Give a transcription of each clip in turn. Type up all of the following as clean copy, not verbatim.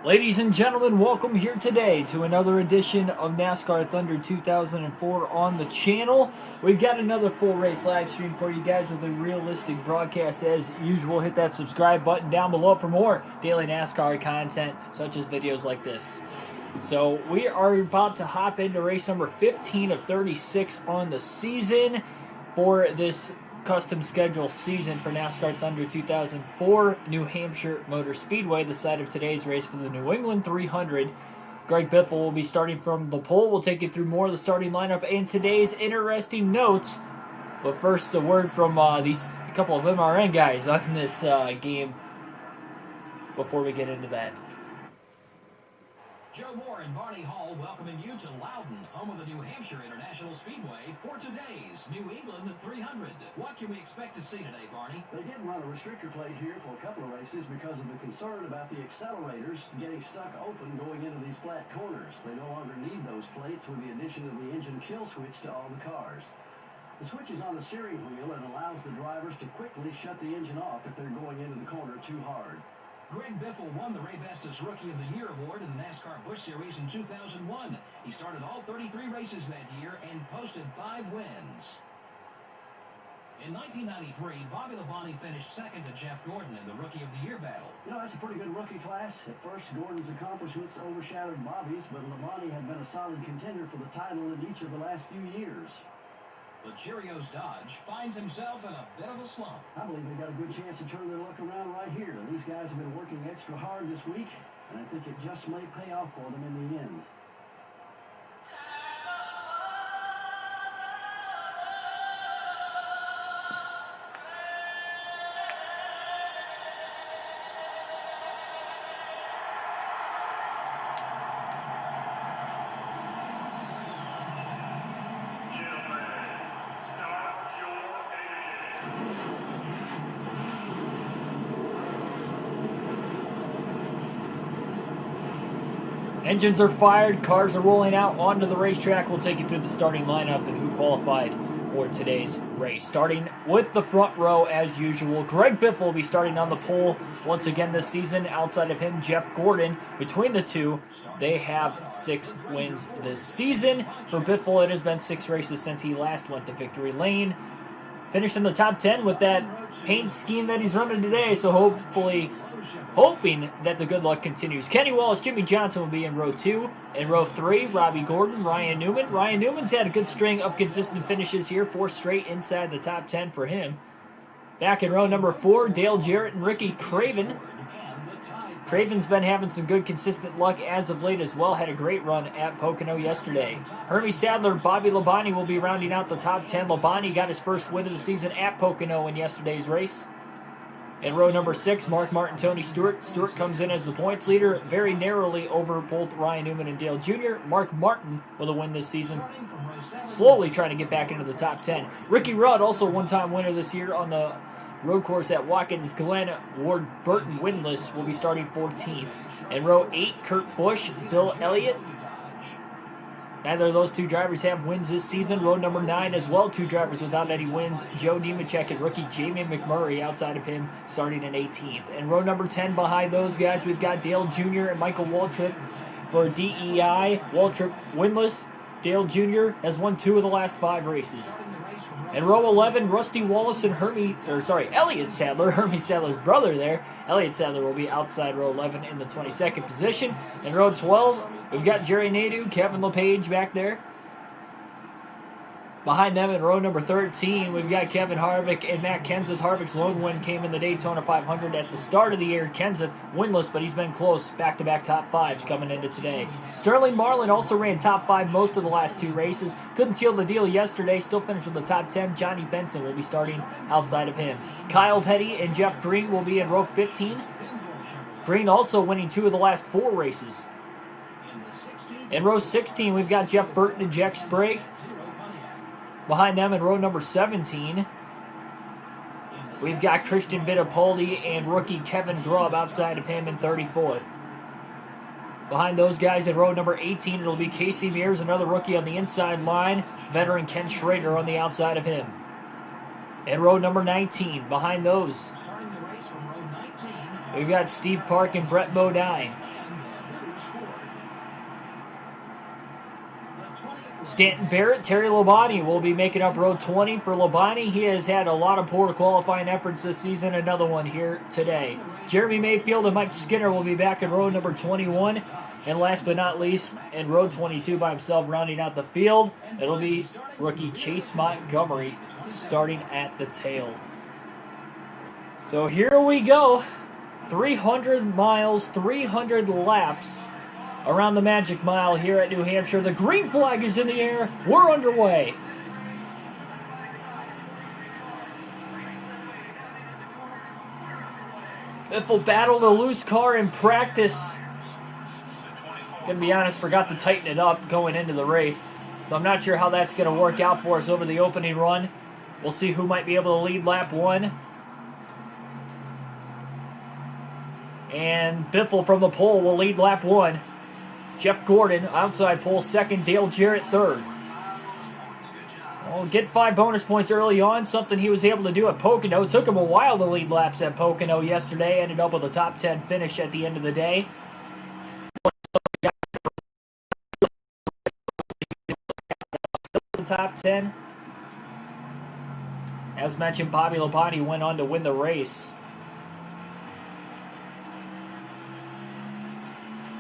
Ladies and gentlemen, welcome here today to another edition of NASCAR Thunder 2004 on the channel. We've got another full race live stream for you guys with a realistic broadcast as usual. Hit that subscribe button down below for more daily NASCAR content such as videos like this. So we are about to hop into race number 15 of 36 on the season for this custom schedule season for NASCAR Thunder 2004, New Hampshire Motor Speedway, the site of today's race for the New England 300. Greg Biffle will be starting from the pole. We'll take you through more of the starting lineup and today's interesting notes. But first, a word from these couple of MRN guys on this game before we get into that. Joe Moore and Barney Hall welcoming you to Loudon, home of the New Hampshire International Speedway, for today's New England 300. What can we expect to see today, Barney? They did run a restrictor plate here for a couple of races because of the concern about the accelerators getting stuck open going into these flat corners. They no longer need those plates with the addition of the engine kill switch to all the cars. The switch is on the steering wheel and allows the drivers to quickly shut the engine off if they're going into the corner too hard. Greg Biffle won the Rave Rookie of the Year award in the NASCAR Busch Series in 2001. He started all 33 races that year and posted 5 wins. In 1993, Bobby Labonte finished second to Jeff Gordon in the Rookie of the Year battle. You know, that's a pretty good rookie class. At first, Gordon's accomplishments overshadowed Bobby's, but Labonte had been a solid contender for the title in each of the last few years. The Cheerios Dodge finds himself in a bit of a slump. I believe they got a good chance to turn their luck around right here. These guys have been working extra hard this week, and I think it just may pay off for them in the end. Engines are fired, cars are rolling out onto the racetrack. We'll take you through the starting lineup and who qualified for today's race. Starting with the front row as usual, Greg Biffle will be starting on the pole once again this season. Outside of him, Jeff Gordon. Between the two, they have 6 wins this season. For Biffle, it has been 6 races since he last went to victory lane. Finished in the top 10 with that paint scheme that he's running today, so hoping that the good luck continues. Kenny Wallace, Jimmy Johnson will be in row 2. In row 3, Robbie Gordon, Ryan Newman. Ryan Newman's had a good string of consistent finishes here, 4 straight inside the top 10 for him. Back in row number 4, Dale Jarrett and Ricky Craven. Craven's been having some good consistent luck as of late as well. Had a great run at Pocono yesterday. Hermie Sadler, Bobby Labonte will be rounding out the top 10. Labonte got his first win of the season at Pocono in yesterday's race. In row number 6, Mark Martin, Tony Stewart. Stewart comes in as the points leader, very narrowly over both Ryan Newman and Dale Jr. Mark Martin with a win this season, slowly trying to get back into the top 10. Ricky Rudd, also a one-time winner this year on the road course at Watkins Glen. Ward Burton winless, will be starting 14th. In row 8, Kurt Busch, Bill Elliott. Neither of those 2 drivers have wins this season. Row number 9 as well, 2 drivers without any wins. Joe Nemechek and rookie Jamie McMurray, outside of him, starting in 18th. And row number 10 behind those guys, we've got Dale Jr. and Michael Waltrip for DEI. Waltrip winless. Dale Jr. has won 2 of the last 5 races. In row 11, Rusty Wallace and Elliott Sadler, Hermie Sadler's brother there. Elliott Sadler will be outside row 11 in the 22nd position. In row 12, we've got Jerry Nadeau, Kevin LePage back there. Behind them in row number 13, we've got Kevin Harvick and Matt Kenseth. Harvick's lone win came in the Daytona 500 at the start of the year. Kenseth winless, but he's been close. Back-to-back top 5s coming into today. Sterling Marlin also ran top 5 most of the last 2 races. Couldn't seal the deal yesterday. Still finished in the top 10. Johnny Benson will be starting outside of him. Kyle Petty and Jeff Green will be in row 15. Green also winning 2 of the last 4 races. In row 16, we've got Jeff Burton and Jack Sprague. Behind them in row number 17, we've got Christian Fittipaldi and rookie Kevin Grubb outside of him in 34th. Behind those guys in row number 18, it'll be Casey Mears, another rookie on the inside line. Veteran Ken Schrader on the outside of him. and row number 19. Behind those, Starting the race from row 19. we've got Steve Park and Brett Bodine. Stanton Barrett, Terry Labonte will be making up row 20 for Labonte. He has had a lot of poor qualifying efforts this season. Another one here today. Jeremy Mayfield and Mike Skinner will be back in row number 21. And last but not least, in row 22 by himself, rounding out the field, it'll be rookie Chase Montgomery starting at the tail. So here we go. 300 miles, 300 laps around the Magic Mile here at New Hampshire. The green flag is in the air. We're underway. Biffle battled a loose car in practice. Gonna be honest, forgot to tighten it up going into the race. So I'm not sure how that's gonna work out for us over the opening run. We'll see who might be able to lead lap 1. And Biffle from the pole will lead lap 1. Jeff Gordon, outside pole, second. Dale Jarrett, third. Well, get 5 bonus points early on, something he was able to do at Pocono. It took him a while to lead laps at Pocono yesterday. Ended up with a top 10 finish at the end of the day. The top 10. As mentioned, Bobby Labonte went on to win the race,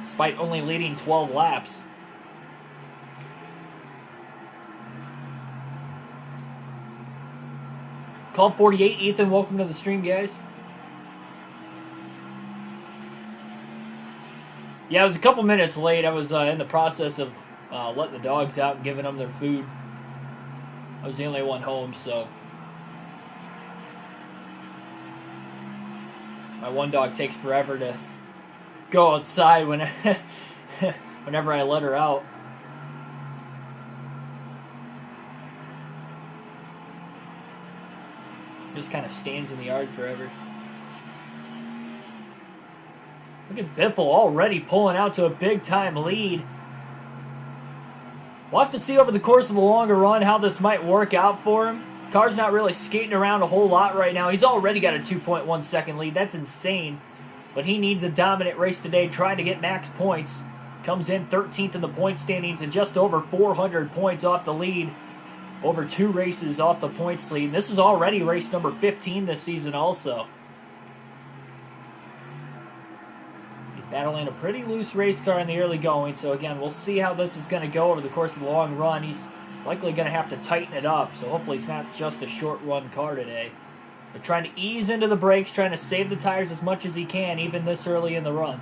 despite only leading 12 laps. Call 48, Ethan, welcome to the stream, guys. Yeah, I was a couple minutes late. I was in the process of letting the dogs out and giving them their food. I was the only one home, so my one dog takes forever to go outside whenever I let her out. Just kind of stands in the yard forever. Look at Biffle already pulling out to a big-time lead. We'll have to see over the course of the longer run how this might work out for him. Car's not really skating around a whole lot right now. He's already got a 2.1 second lead. That's insane. But he needs a dominant race today, trying to get max points. Comes in 13th in the point standings and just over 400 points off the lead. Over 2 races off the points lead. This is already race number 15 this season also. He's battling a pretty loose race car in the early going. So again, we'll see how this is going to go over the course of the long run. He's likely going to have to tighten it up. So hopefully it's not just a short run car today. But trying to ease into the brakes, trying to save the tires as much as he can, even this early in the run.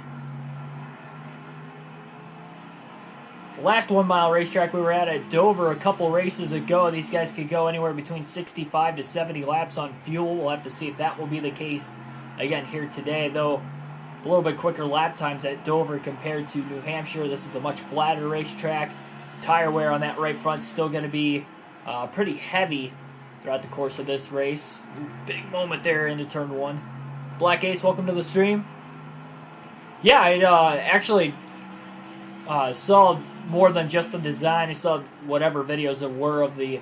The last 1 mile racetrack we were at Dover a couple races ago, these guys could go anywhere between 65 to 70 laps on fuel. We'll have to see if that will be the case again here today, though a little bit quicker lap times at Dover compared to New Hampshire. This is a much flatter racetrack. Tire wear on that right front is still going to be pretty heavy throughout the course of this race. Big moment there into turn 1. Black Ace, welcome to the stream. Yeah, I actually saw more than just the design. I saw whatever videos there were of the,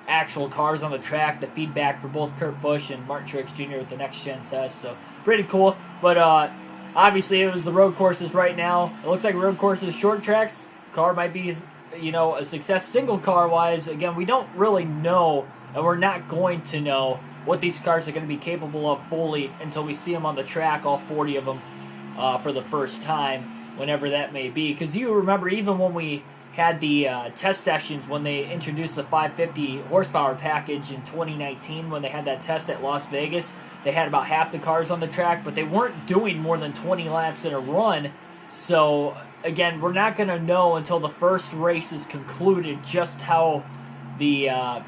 actual cars on the track, the feedback for both Kurt Busch and Martin Truex Jr. with the next gen test. So pretty cool. But obviously it was the road courses right now. It looks like road courses, short tracks, car might be a success single car wise. Again, we don't really know, and we're not going to know what these cars are going to be capable of fully until we see them on the track, all 40 of them, for the first time, whenever that may be. Because you remember, even when we had the test sessions, when they introduced the 550 horsepower package in 2019, when they had that test at Las Vegas, they had about half the cars on the track, but they weren't doing more than 20 laps in a run. So again, we're not going to know until the first race is concluded just how the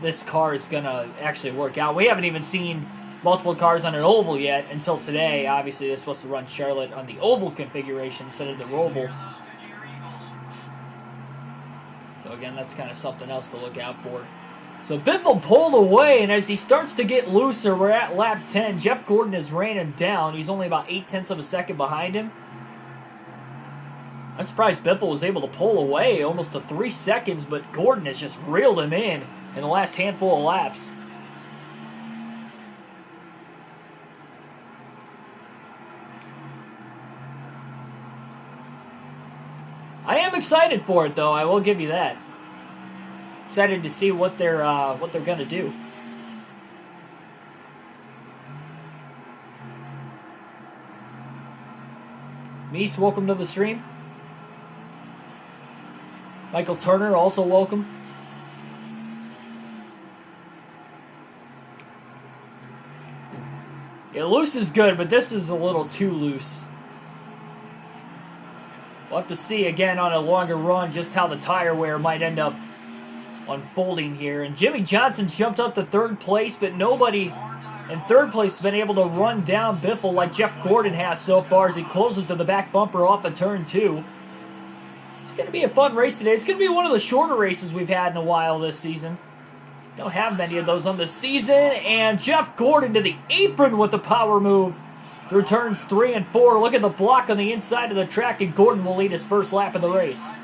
this car is going to actually work out. We haven't even seen multiple cars on an oval yet until today. Obviously, they're supposed to run Charlotte on the oval configuration instead of the roval. So again, that's kind of something else to look out for. So Biffle pulled away, and as he starts to get looser, we're at lap 10. Jeff Gordon has ran him down. He's only about 0.8 of a second behind him. I'm surprised Biffle was able to pull away almost to 3 seconds, but Gordon has just reeled him in. in the last handful of laps. I am excited for it, though. I will give you that. Excited to see what they're gonna do. Meese, welcome to the stream. Michael Turner, also welcome. Yeah, loose is good, but this is a little too loose. We'll have to see again on a longer run just how the tire wear might end up unfolding here. And Jimmy Johnson's jumped up to third place, but nobody in third place has been able to run down Biffle like Jeff Gordon has so far as he closes to the back bumper off of turn 2. It's going to be a fun race today. It's going to be one of the shorter races we've had in a while this season. Don't have many of those on the season. And Jeff Gordon to the apron with the power move through turns 3 and 4. Look at the block on the inside of the track, and Gordon will lead his first lap of the race.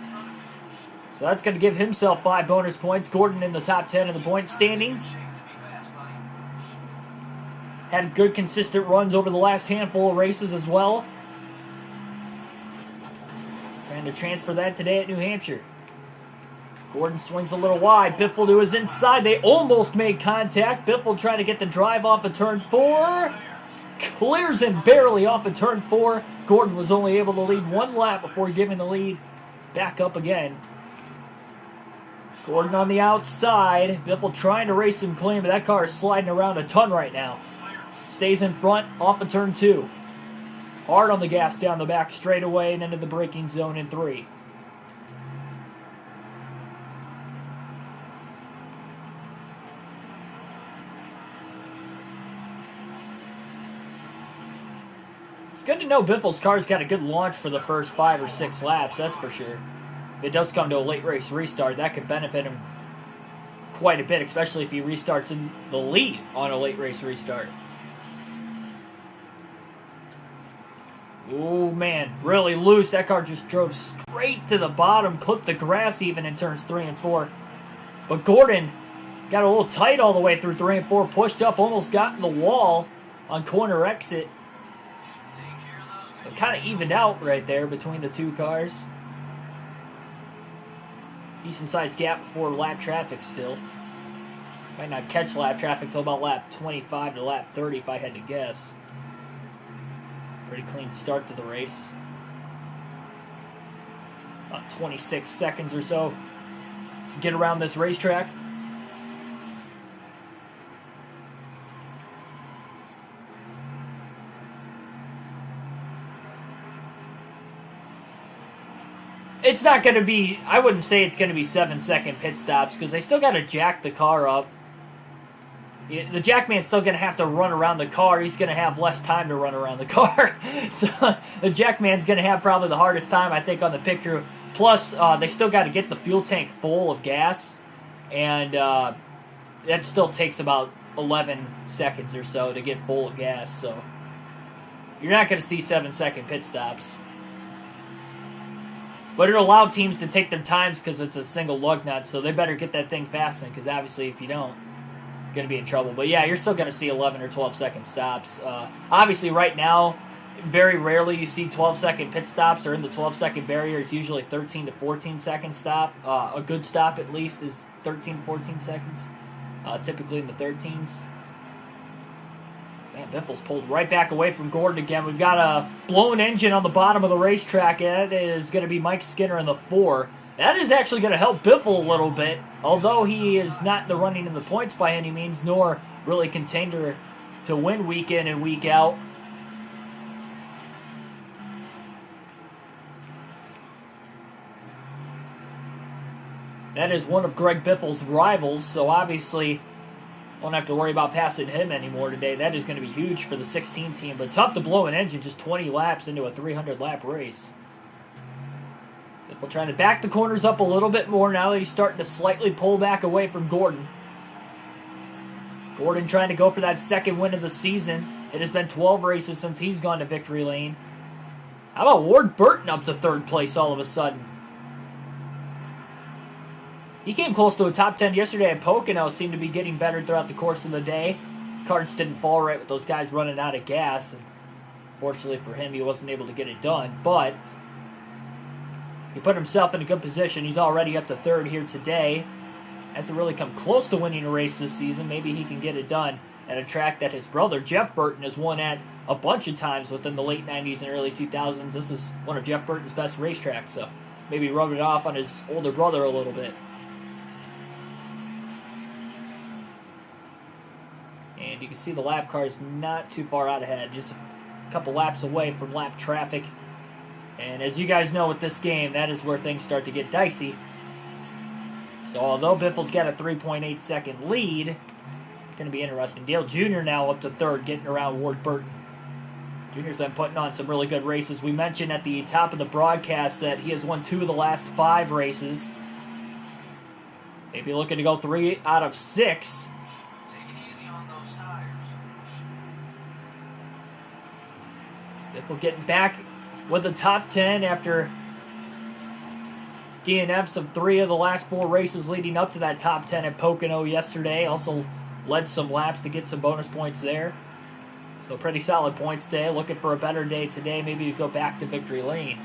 So that's going to give himself 5 bonus points. Gordon in the top 10 in the point standings. Had good, consistent runs over the last handful of races as well. Trying to transfer that today at New Hampshire. Gordon swings a little wide. Biffle to his inside. They almost made contact. Biffle trying to get the drive off of turn 4. Clears him barely off of turn 4. Gordon was only able to lead 1 lap before giving the lead back up again. Gordon on the outside. Biffle trying to race him clean, but that car is sliding around a ton right now. Stays in front off of turn 2. Hard on the gas down the back straightaway and into the braking zone in 3. It's good to know Biffle's car's got a good launch for the first 5 or 6 laps, that's for sure. If it does come to a late race restart, that could benefit him quite a bit, especially if he restarts in the lead on a late race restart. Oh man, really loose. That car just drove straight to the bottom, clipped the grass even in turns 3 and 4. But Gordon got a little tight all the way through 3 and 4, pushed up, almost got in the wall on corner exit. So it kind of evened out right there between the two cars. Decent sized gap before lap traffic still. Might not catch lap traffic till about lap 25 to lap 30 if I had to guess. Pretty clean start to the race. About 26 seconds or so to get around this racetrack. It's not going to be, I wouldn't say it's going to be 7-second pit stops because they still got to jack the car up. The jackman's still going to have to run around the car. He's going to have less time to run around the car. So the jackman's going to have probably the hardest time, I think, on the pit crew. Plus, they still got to get the fuel tank full of gas. And that still takes about 11 seconds or so to get full of gas. So you're not going to see 7-second pit stops. But it'll allow teams to take their times because it's a single lug nut. So they better get that thing fastened because obviously if you don't, going to be in trouble. But yeah, you're still going to see 11 or 12-second stops. Obviously, right now, very rarely you see 12-second pit stops or in the 12-second barrier. It's usually 13 to 14-second stop. A good stop, at least, is 13 to 14 seconds, typically in the 13s. Man, Biffle's pulled right back away from Gordon again. We've got a blown engine on the bottom of the racetrack. That is going to be Mike Skinner in the 4. That is actually going to help Biffle a little bit, although he is not in the running in the points by any means, nor really contender to win week in and week out. That is one of Greg Biffle's rivals, so obviously won't have to worry about passing him anymore today. That is going to be huge for the 16 team, but tough to blow an engine just 20 laps into a 300-lap race. Biffle trying to back the corners up a little bit more now that he's starting to slightly pull back away from Gordon. Gordon trying to go for that second win of the season. It has been 12 races since he's gone to victory lane. How about Ward Burton up to third place all of a sudden? He came close to a top 10 yesterday at Pocono. Seemed to be getting better throughout the course of the day. Cards didn't fall right with those guys running out of gas. And fortunately for him, he wasn't able to get it done. But he put himself in a good position. He's already up to third here today. Hasn't really come close to winning a race this season. Maybe he can get it done at a track that his brother, Jeff Burton, has won at a bunch of times within the late 90s and early 2000s. This is one of Jeff Burton's best racetracks, so maybe rub it off on his older brother a little bit. And you can see the lap car is not too far out ahead, just a couple laps away from lap traffic. And as you guys know with this game, that is where things start to get dicey. So although Biffle's got a 3.8 second lead, it's going to be interesting. Dale Jr. now up to third, getting around Ward Burton. Jr.'s been putting on some really good races. We mentioned at the top of the broadcast that he has won 2 of the last 5 races. Maybe looking to go 3 out of 6. Biffle getting back with the top 10 after DNFs of 3 of the last 4 races leading up to that top 10 at Pocono yesterday. Also led some laps to get some bonus points there. So pretty solid points day. Looking for a better day today. Maybe go back to victory lane.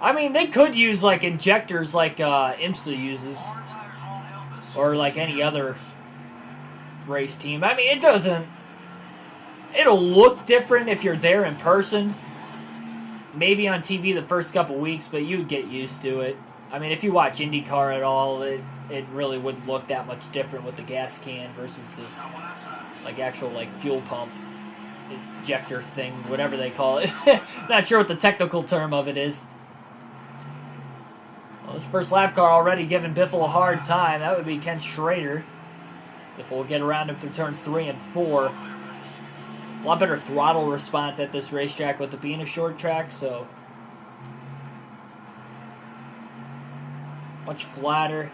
I mean, they could use like injectors like IMSA uses, or like any other race team. I mean, it doesn't. It'll look different if you're there in person. Maybe on TV the first couple weeks, but you get used to it. I mean, if you watch IndyCar at all, it really wouldn't look that much different with the gas can versus the like actual like fuel pump injector thing, whatever they call it. Not sure what the technical term of it is. Well, this first lap car already giving Biffle a hard time. That would be Ken Schrader. Biffle will get around him through turns 3 and 4. A lot better throttle response at this racetrack with it being a short track, so much flatter.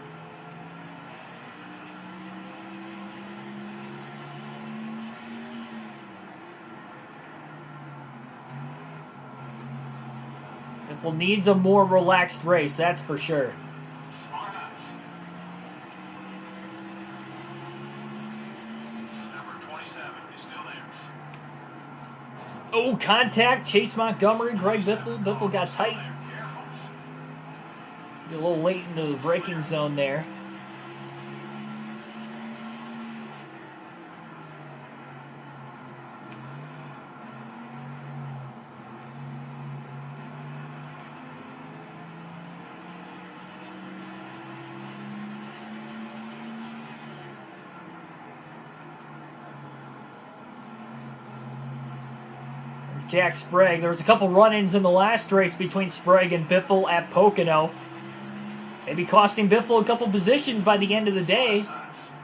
Biffle needs a more relaxed race, that's for sure. Oh, contact. Chase Montgomery, Greg Biffle. Biffle got tight. A little late into the braking zone there. Jack Sprague. There was a couple run-ins in the last race between Sprague and Biffle at Pocono. Maybe costing Biffle a couple positions by the end of the day.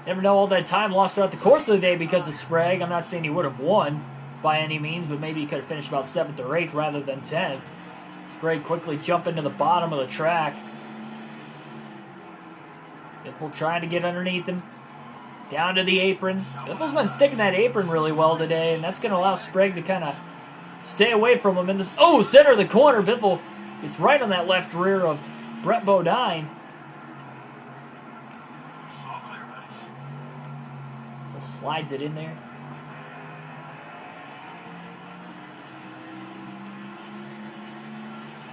Never know all that time lost throughout the course of the day because of Sprague. I'm not saying he would have won by any means, but maybe he could have finished about 7th or 8th rather than 10th. Sprague quickly jumping to the bottom of the track. Biffle trying to get underneath him. Down to the apron. Biffle's been sticking that apron really well today, and that's going to allow Sprague to kind of stay away from him in this. Oh, center of the corner. Biffle gets right on that left rear of Brett Bodine. Biffle slides it in there.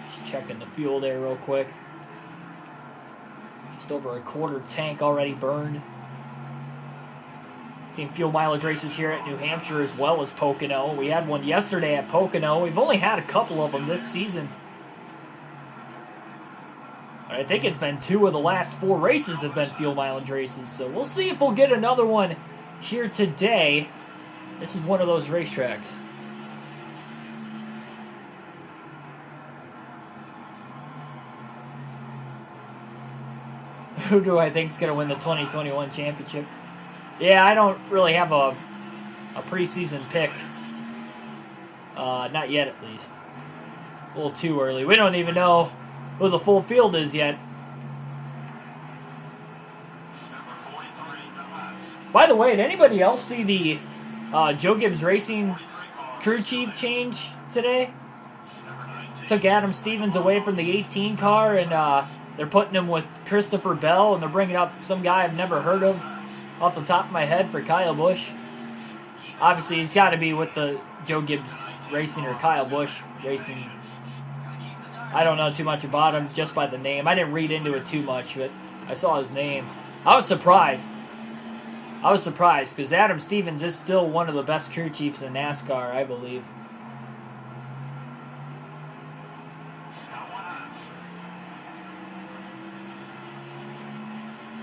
Just checking the fuel there real quick. Just over a quarter tank already burned. Seen fuel mileage races here at New Hampshire as well as Pocono. We had one yesterday at Pocono. We've only had a couple of them this season. I think it's been 2 of the last 4 races have been fuel mileage races. So we'll see if we'll get another one here today. This is one of those racetracks. Who do I think is going to win the 2021 championship? Yeah, I don't really have a preseason pick. Not yet, at least. A little too early. We don't even know who the full field is yet. By the way, did anybody else see the Joe Gibbs Racing crew chief change today? Took Adam Stevens away from the 18 car, and they're putting him with Christopher Bell, and they're bringing up some guy I've never heard of off the top of my head for Kyle Busch. Obviously, he's got to be with the Joe Gibbs Racing or Kyle Busch Racing. I don't know too much about him just by the name. I didn't read into it too much, but I saw his name. I was surprised because Adam Stevens is still one of the best crew chiefs in NASCAR, I believe.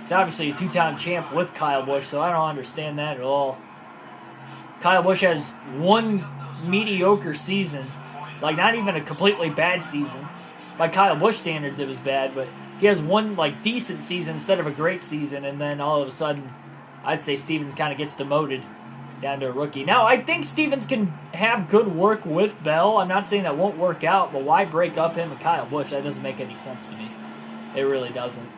He's obviously a two-time champ with Kyle Busch, so I don't understand that at all. Kyle Busch has one mediocre season, like not even a completely bad season. By Kyle Busch standards, it was bad, but he has one like decent season instead of a great season, and then all of a sudden, I'd say Stevens kind of gets demoted down to a rookie. Now, I think Stevens can have good work with Bell. I'm not saying that won't work out, but why break up him and Kyle Busch? That doesn't make any sense to me. It really doesn't.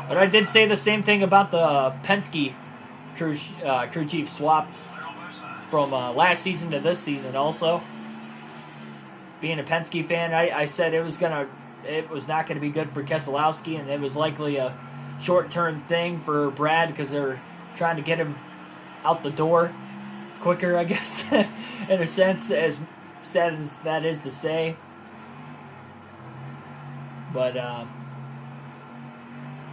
But I did say the same thing about the Penske crew chief swap from last season to this season also. Being a Penske fan, I said it was not gonna be good for Keselowski, and it was likely a short-term thing for Brad because they're trying to get him out the door quicker, I guess, in a sense, as sad as that is to say. But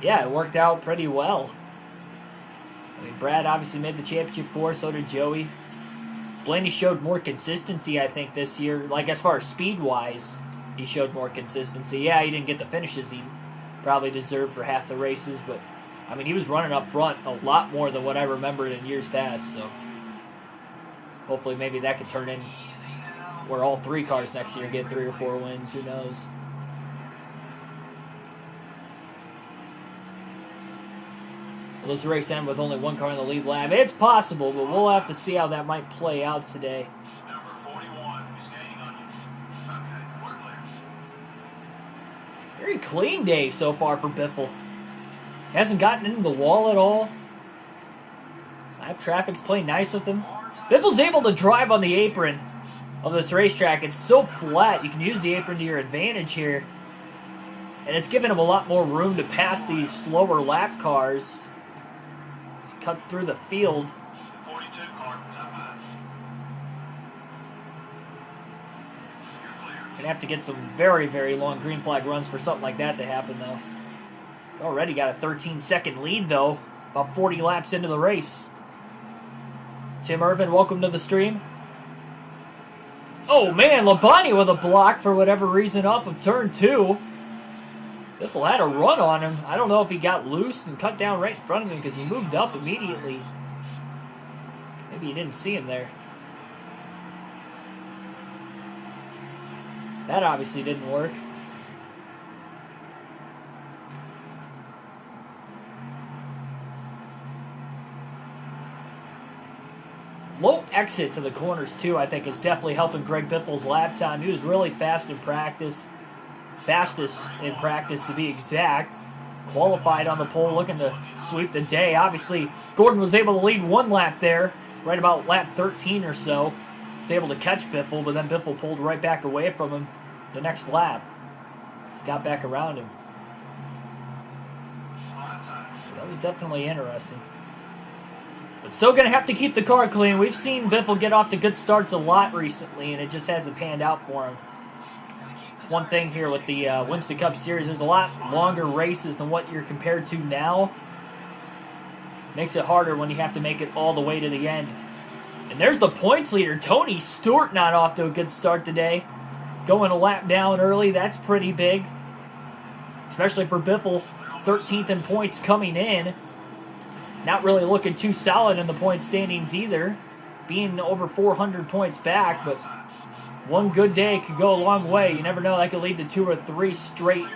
yeah, it worked out pretty well. I mean, Brad obviously made the championship 4, so did Joey. Blaney showed more consistency, I think, this year. Like, as far as speed-wise, he showed more consistency. Yeah, he didn't get the finishes he probably deserved for half the races, but, I mean, he was running up front a lot more than what I remembered in years past, so hopefully maybe that could turn in where all 3 cars next year get 3 or 4 wins. Who knows? Will this race end with only 1 car in the lead lap? It's possible, but we'll have to see how that might play out today. Number 41 is gaining on you. Okay, we're clear. Very clean day so far for Biffle. Hasn't gotten into the wall at all. Lap traffic's playing nice with him. Biffle's able to drive on the apron of this racetrack. It's so flat, you can use the apron to your advantage here. And it's given him a lot more room to pass these slower lap cars. Cuts through the field. 42 car, top Gonna have to get some very, very long green flag runs for something like that to happen, though. It's already got a 13-second lead, though. About 40 laps into the race. Tim Irvin, welcome to the stream. Oh, man, Labonte with a block for whatever reason off of turn 2. Biffle had a run on him. I don't know if he got loose and cut down right in front of him because he moved up immediately. Maybe he didn't see him there. That obviously didn't work. Low exit to the corners, too, I think is definitely helping Greg Biffle's lap time. He was really fast in practice. Fastest in practice, to be exact. Qualified on the pole, looking to sweep the day. Obviously, Gordon was able to lead 1 lap there, right about lap 13 or so. Was able to catch Biffle, but then Biffle pulled right back away from him the next lap. Got back around him. So that was definitely interesting. But still going to have to keep the car clean. We've seen Biffle get off to good starts a lot recently, and it just hasn't panned out for him. One thing here with the Winston Cup Series, there's a lot longer races than what you're compared to now. Makes it harder when you have to make it all the way to the end. And there's the points leader, Tony Stewart, not off to a good start today. Going a lap down early, that's pretty big. Especially for Biffle, 13th in points coming in. Not really looking too solid in the point standings either. Being over 400 points back, but one good day could go a long way. You never know, that could lead to 2 or 3 straight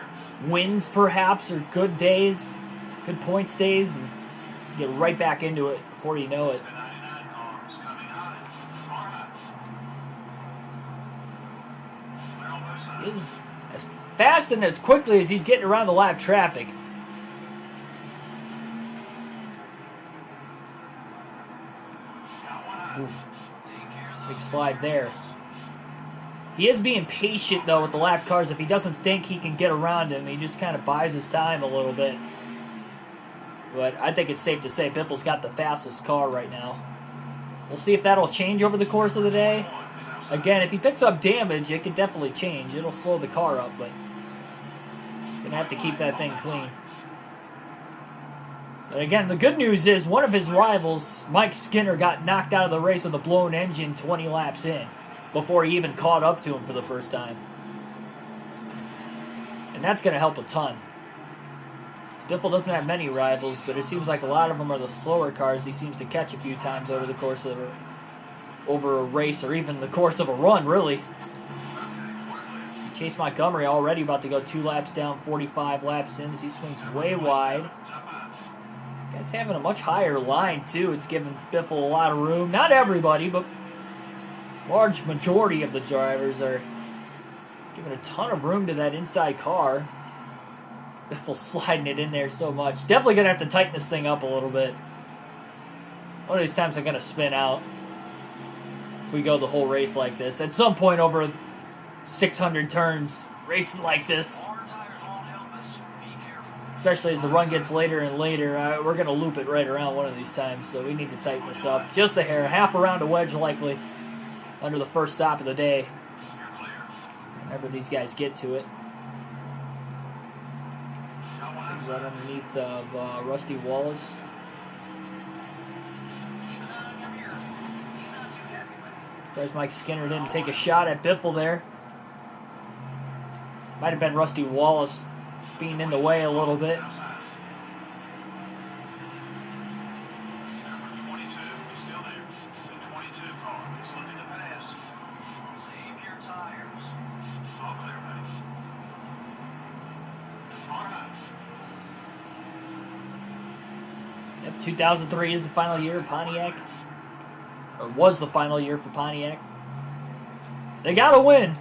wins perhaps, or good days, good points days, and get right back into it before you know it. He is as fast and as quickly as he's getting around the lap traffic. Big slide there. He is being patient, though, with the lap cars. If he doesn't think he can get around him, he just kind of buys his time a little bit. But I think it's safe to say Biffle's got the fastest car right now. We'll see if that'll change over the course of the day. Again, if he picks up damage, it could definitely change. It'll slow the car up, but he's going to have to keep that thing clean. But again, the good news is one of his rivals, Mike Skinner, got knocked out of the race with a blown engine 20 laps in before he even caught up to him for the first time. And that's going to help a ton. Biffle doesn't have many rivals, but it seems like a lot of them are the slower cars he seems to catch a few times over the course of a race, or even the course of a run, really. Chase Montgomery already about to go 2 laps down, 45 laps in as he swings way wide. This guy's having a much higher line, too. It's giving Biffle a lot of room. Not everybody, but large majority of the drivers are giving a ton of room to that inside car. Biffle sliding it in there so much. Definitely going to have to tighten this thing up a little bit. One of these times I'm going to spin out if we go the whole race like this. At some point over 600 turns, racing like this, especially as the run gets later and later, we're going to loop it right around one of these times, so we need to tighten this up. Just a hair. Half around a wedge likely under the first stop of the day, whenever these guys get to it. Right underneath of Rusty Wallace. There's Mike Skinner didn't take a shot at Biffle there. Might have been Rusty Wallace being in the way a little bit. Yep, 2003 is the final year of Pontiac. Or was the final year for Pontiac. They got to win.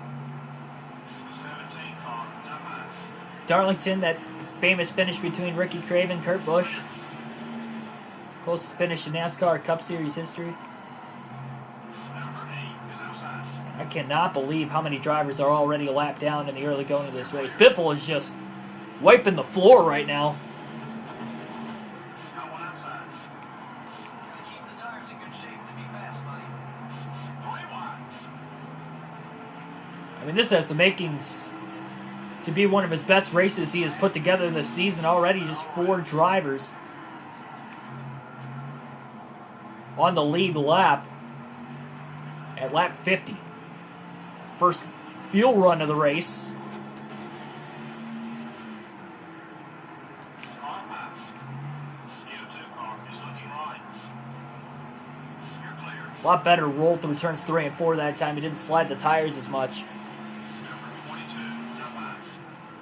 Darlington, that famous finish between Ricky Craven and Kurt Busch. Closest finish in NASCAR Cup Series history. I cannot believe how many drivers are already a lap down in the early going of this race. Biffle is just wiping the floor right now. I mean, this has the makings to be one of his best races he has put together this season already. Just 4 drivers on the lead lap at lap 50. First fuel run of the race. A lot better roll through turns 3 and 4 that time. He didn't slide the tires as much.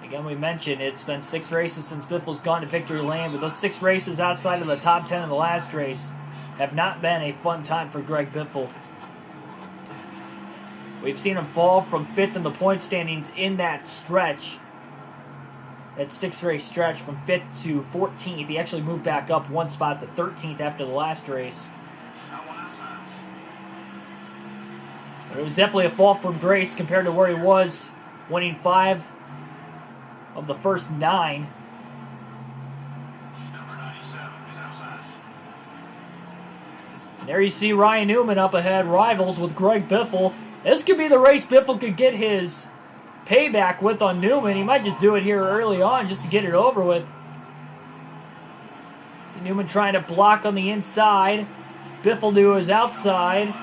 Again, we mentioned it's been 6 races since Biffle's gone to victory lane, but those 6 races outside of the top 10 in the last race have not been a fun time for Greg Biffle. We've seen him fall from 5th in the point standings in that stretch. That 6-race stretch from 5th to 14th. He actually moved back up 1 spot to 13th after the last race. But it was definitely a fall from grace compared to where he was, winning 5 of the first 9. And there you see Ryan Newman up ahead, rivals with Greg Biffle. This could be the race Biffle could get his payback with on Newman. He might just do it here early on just to get it over with. See Newman trying to block on the inside. Biffle to his outside.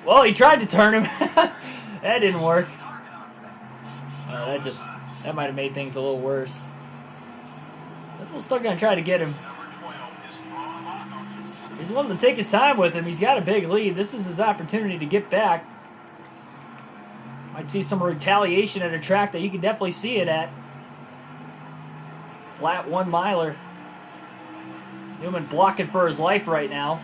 Well, he tried to turn him. That didn't work. That might have made things a little worse. Biffle's still going to try to get him. He's willing to take his time with him. He's got a big lead. This is his opportunity to get back. Might see some retaliation at a track that you can definitely see it at. Flat 1-miler. Newman blocking for his life right now.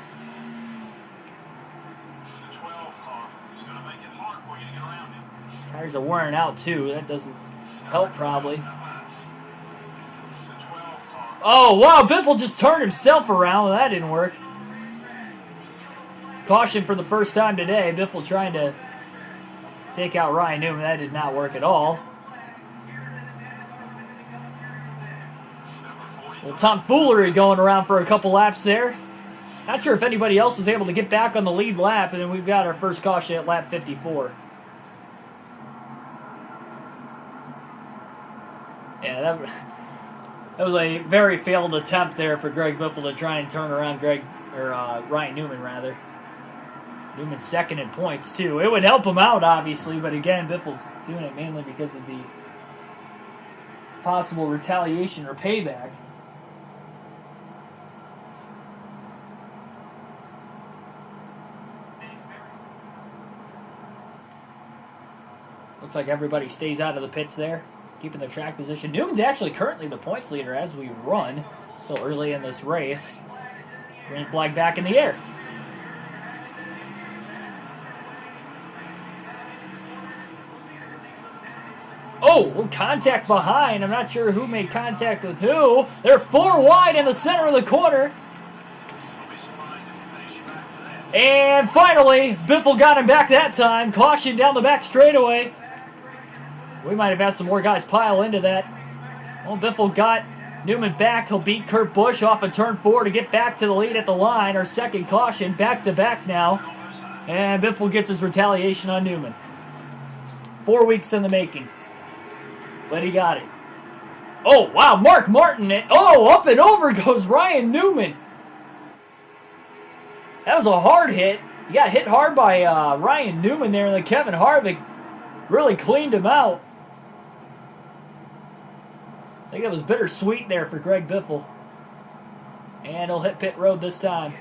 Tires are wearing out too. That doesn't help probably. Oh, wow. Biffle just turned himself around. Well, that didn't work. caution for the first time today. Biffle trying to take out Ryan Newman. That did not work at all. Well, tomfoolery going around for a couple laps there. Not sure if anybody else was able to get back on the lead lap, and then we've got our first caution at lap 54. Yeah, that was a very failed attempt there for Greg Biffle to try and turn around Ryan Newman, rather. Newman's second in points, too. It would help him out, obviously, but again, Biffle's doing it mainly because of the possible retaliation or payback. Looks like everybody stays out of the pits there, keeping their track position. Newman's actually currently the points leader as we run, still early in this race. Green flag back in the air. Oh, contact behind. I'm not sure who made contact with who. They're 4 wide in the center of the corner. And finally, Biffle got him back that time. Caution down the back straightaway. We might have had some more guys pile into that. Well, Biffle got Newman back. He'll beat Kurt Busch off of turn 4 to get back to the lead at the line. Our second caution, back-to-back now. And Biffle gets his retaliation on Newman. 4 weeks in the making. But he got it. Oh, wow, Mark Martin. Oh, up and over goes Ryan Newman. That was a hard hit. He got hit hard by Ryan Newman there, and then Kevin Harvick really cleaned him out. I think that was bittersweet there for Greg Biffle. And he'll hit pit road this time.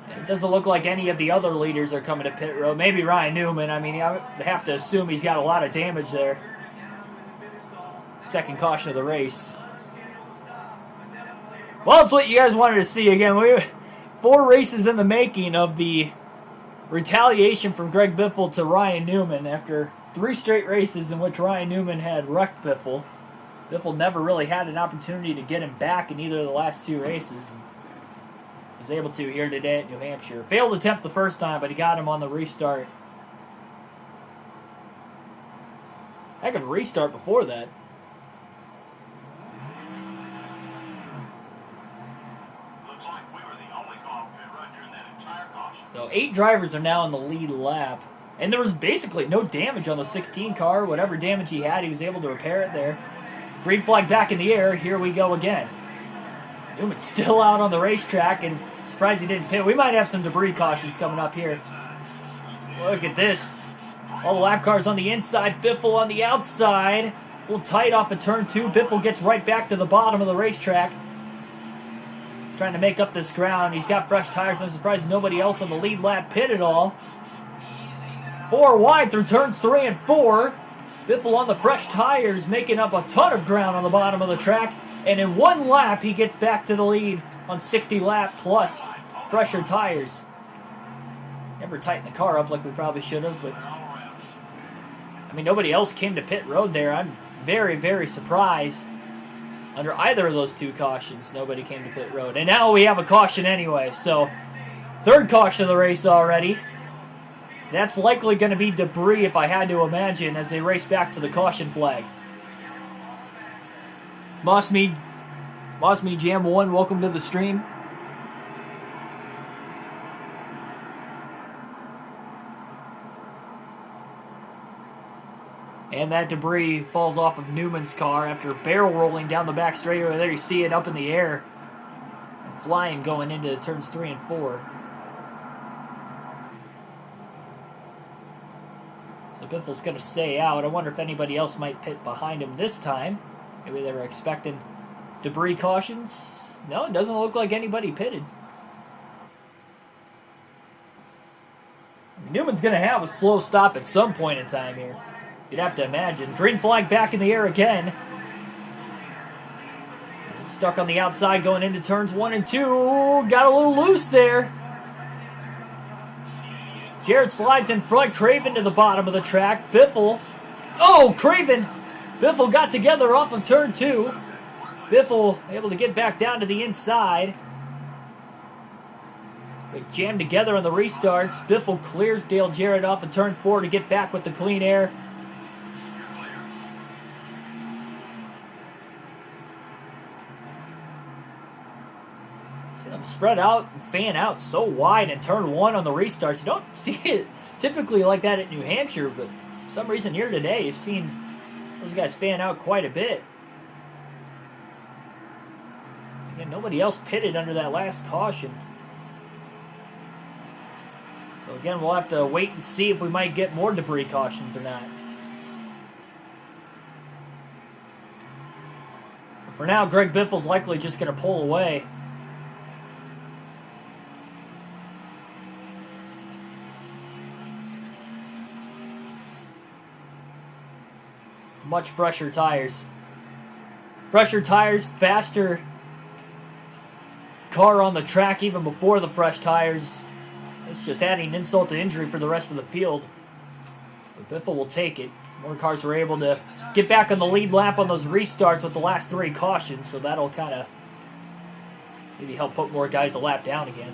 And it doesn't look like any of the other leaders are coming to pit road. Maybe Ryan Newman. I mean, I have to assume he's got a lot of damage there. Second caution of the race. Well, it's what you guys wanted to see. Again, 4 races in the making of the retaliation from Greg Biffle to Ryan Newman after 3 straight races in which Ryan Newman had wrecked Biffle. Biffle never really had an opportunity to get him back in either of the last 2 races. Was able to here today at New Hampshire. Failed attempt the first time, but he got him on the restart. Heck of a restart before that. So 8 drivers are now in the lead lap. And there was basically no damage on the 16 car. Whatever damage he had, he was able to repair it there. Green flag back in the air. Here we go again. Newman's still out on the racetrack, and surprised he didn't pit. We might have some debris cautions coming up here. Look at this. All the lap cars on the inside. Biffle on the outside. A little tight off of turn 2. Biffle gets right back to the bottom of the racetrack. Trying to make up this ground. He's got fresh tires. I'm surprised nobody else on the lead lap pit at all. 4 wide through turns 3 and 4. Biffle on the fresh tires, making up a ton of ground on the bottom of the track. And in 1 lap, he gets back to the lead on 60 lap plus fresher tires. Never tightened the car up like we probably should have, but I mean, nobody else came to pit road there. I'm very, very surprised. Under either of those 2 cautions, nobody came to pit road. And now we have a caution anyway, so 3rd caution of the race already. That's likely going to be debris, if I had to imagine, as they race back to the caution flag. Moss Me Jam 1, welcome to the stream. And that debris falls off of Newman's car after barrel rolling down the back straightaway. There you see it up in the air. And flying going into turns 3 and 4. So Biffle's going to stay out. I wonder if anybody else might pit behind him this time. Maybe they were expecting debris cautions. No, it doesn't look like anybody pitted. Newman's going to have a slow stop at some point in time here. You'd have to imagine. Green flag back in the air again. Stuck on the outside going into turns 1 and 2. Got a little loose there. Jared slides in front. Craven to the bottom of the track. Biffle. Oh, Craven. Biffle got together off of turn 2. Biffle able to get back down to the inside. They jam together on the restarts. Biffle clears Dale Jarrett off of turn 4 to get back with the clean air. See them spread out and fan out so wide in turn 1 on the restarts. You don't see it typically like that at New Hampshire, but for some reason here today you've seen those guys fan out quite a bit. Again, nobody else pitted under that last caution. So again, we'll have to wait and see if we might get more debris cautions or not. But for now, Greg Biffle's likely just going to pull away. Much fresher tires. Fresher tires, faster car on the track even before the fresh tires. It's just adding insult to injury for the rest of the field. But Biffle will take it. More cars were able to get back on the lead lap on those restarts with the last 3 cautions, so that'll kind of maybe help put more guys a lap down again.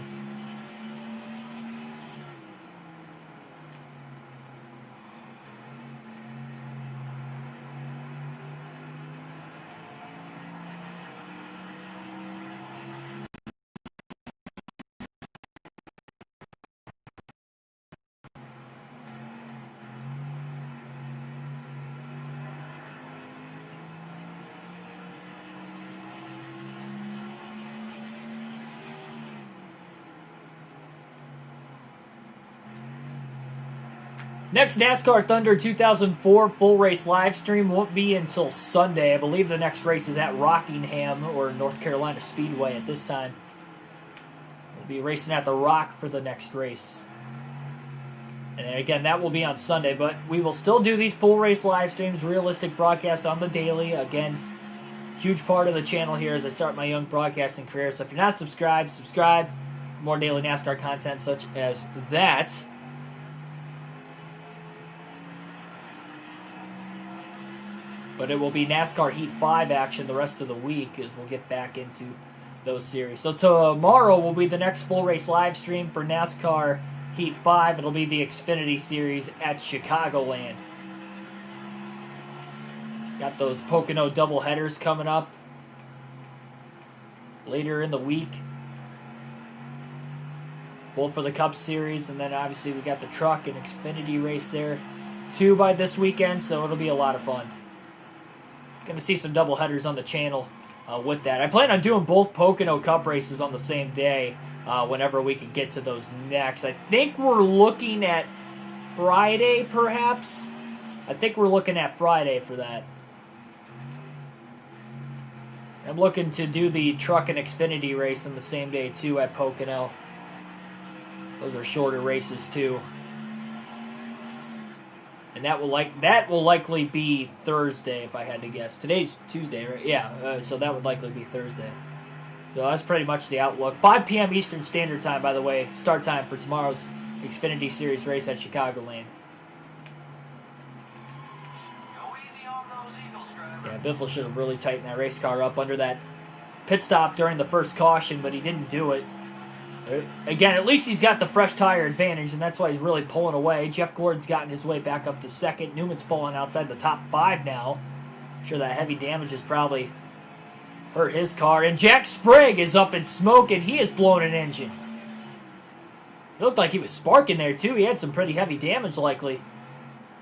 Next NASCAR Thunder 2004 full race live stream won't be until Sunday. I believe the next race is at Rockingham or North Carolina Speedway at this time. We'll be racing at the Rock for the next race. And then again, that will be on Sunday, but we will still do these full race live streams, realistic broadcast on the daily. Again, huge part of the channel here as I start my young broadcasting career. So if you're not subscribed, subscribe for more daily NASCAR content such as that. But it will be NASCAR Heat 5 action the rest of the week as we'll get back into those series. So tomorrow will be the next full race live stream for NASCAR Heat 5. It'll be the Xfinity Series at Chicagoland. Got those Pocono doubleheaders coming up later in the week. Both for the Cup Series, and then obviously we got the truck and Xfinity race there too by this weekend, so it'll be a lot of fun. Going to see some double headers on the channel with that. I plan on doing both Pocono Cup races on the same day whenever we can get to those next. I think we're looking at Friday, perhaps. I think we're looking at Friday for that. I'm looking to do the truck and Xfinity race on the same day, too, at Pocono. Those are shorter races, too. And that will likely be Thursday, if I had to guess. Today's Tuesday, right? Yeah, so that would likely be Thursday. So that's pretty much the outlook. 5 p.m. Eastern Standard Time, by the way, start time for tomorrow's Xfinity Series race at Chicagoland. Yeah, Biffle should have really tightened that race car up under that pit stop during the first caution, but he didn't do it. Again, at least he's got the fresh tire advantage, and that's why he's really pulling away. Jeff Gordon's gotten his way back up to second. Newman's falling outside the top 5 now. I'm sure that heavy damage has probably hurt his car. And Jack Sprague is up in smoke, and he has blown an engine. It looked like he was sparking there, too. He had some pretty heavy damage, likely.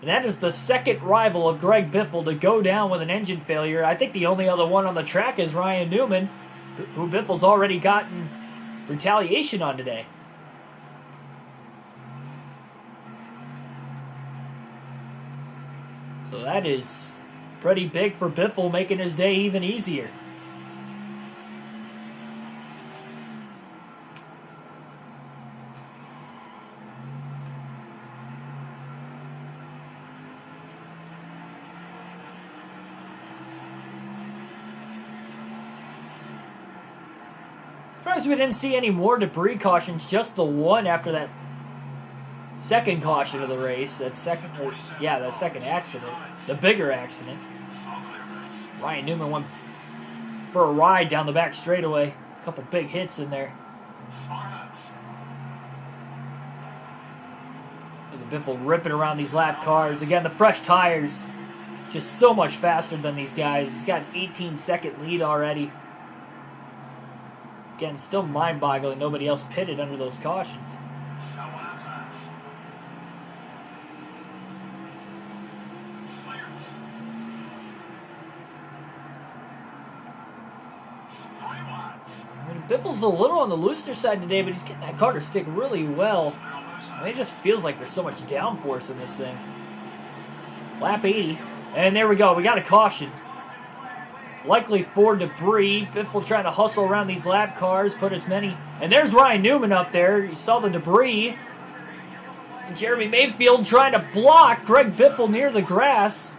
And that is the second rival of Greg Biffle to go down with an engine failure. I think the only other one on the track is Ryan Newman, who Biffle's already gotten retaliation on today. So that is pretty big for Biffle, making his day even easier. Surprised we didn't see any more debris cautions, just the one after that second caution of the race. That second accident, the bigger accident. Ryan Newman went for a ride down the back straightaway. A couple big hits in there. Biffle ripping around these lap cars. Again, the fresh tires, just so much faster than these guys. He's got an 18-second lead already. Again, still mind-boggling. Nobody else pitted under those cautions. Biffle's a little on the looser side today, but he's getting that car to stick really well. I mean, it just feels like there's so much downforce in this thing. Lap 80. And there we go. We got a caution. Likely for debris. Biffle trying to hustle around these lap cars, put as many. And there's Ryan Newman up there. You saw the debris. And Jeremy Mayfield trying to block Greg Biffle near the grass.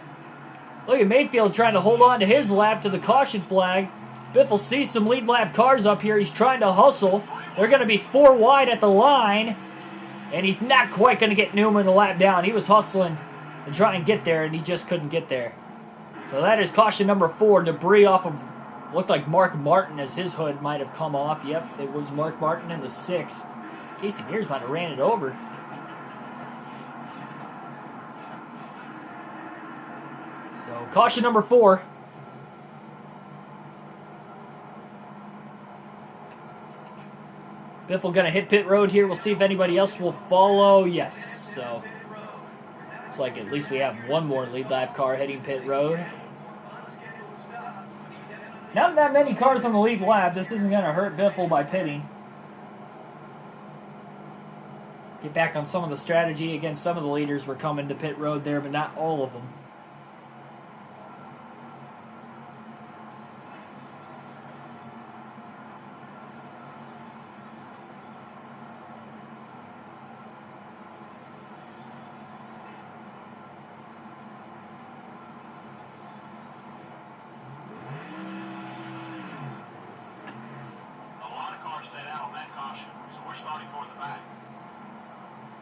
Look at Mayfield trying to hold on to his lap to the caution flag. Biffle sees some lead lap cars up here. He's trying to hustle. They're going to be 4 wide at the line. And he's not quite going to get Newman a lap down. He was hustling to try and get there, and he just couldn't get there. So that is caution number 4. Debris off of, looked like Mark Martin as his hood might have come off. Yep, it was Mark Martin in the 6. Casey Mears might have ran it over. So caution number 4. Biffle going to hit pit road here. We'll see if anybody else will follow. Yes. So looks like at least we have one more lead lap car hitting pit road. Not that many cars on the lead lap. This isn't going to hurt Biffle by pitting. Get back on some of the strategy. Again, some of the leaders were coming to pit road there, but not all of them.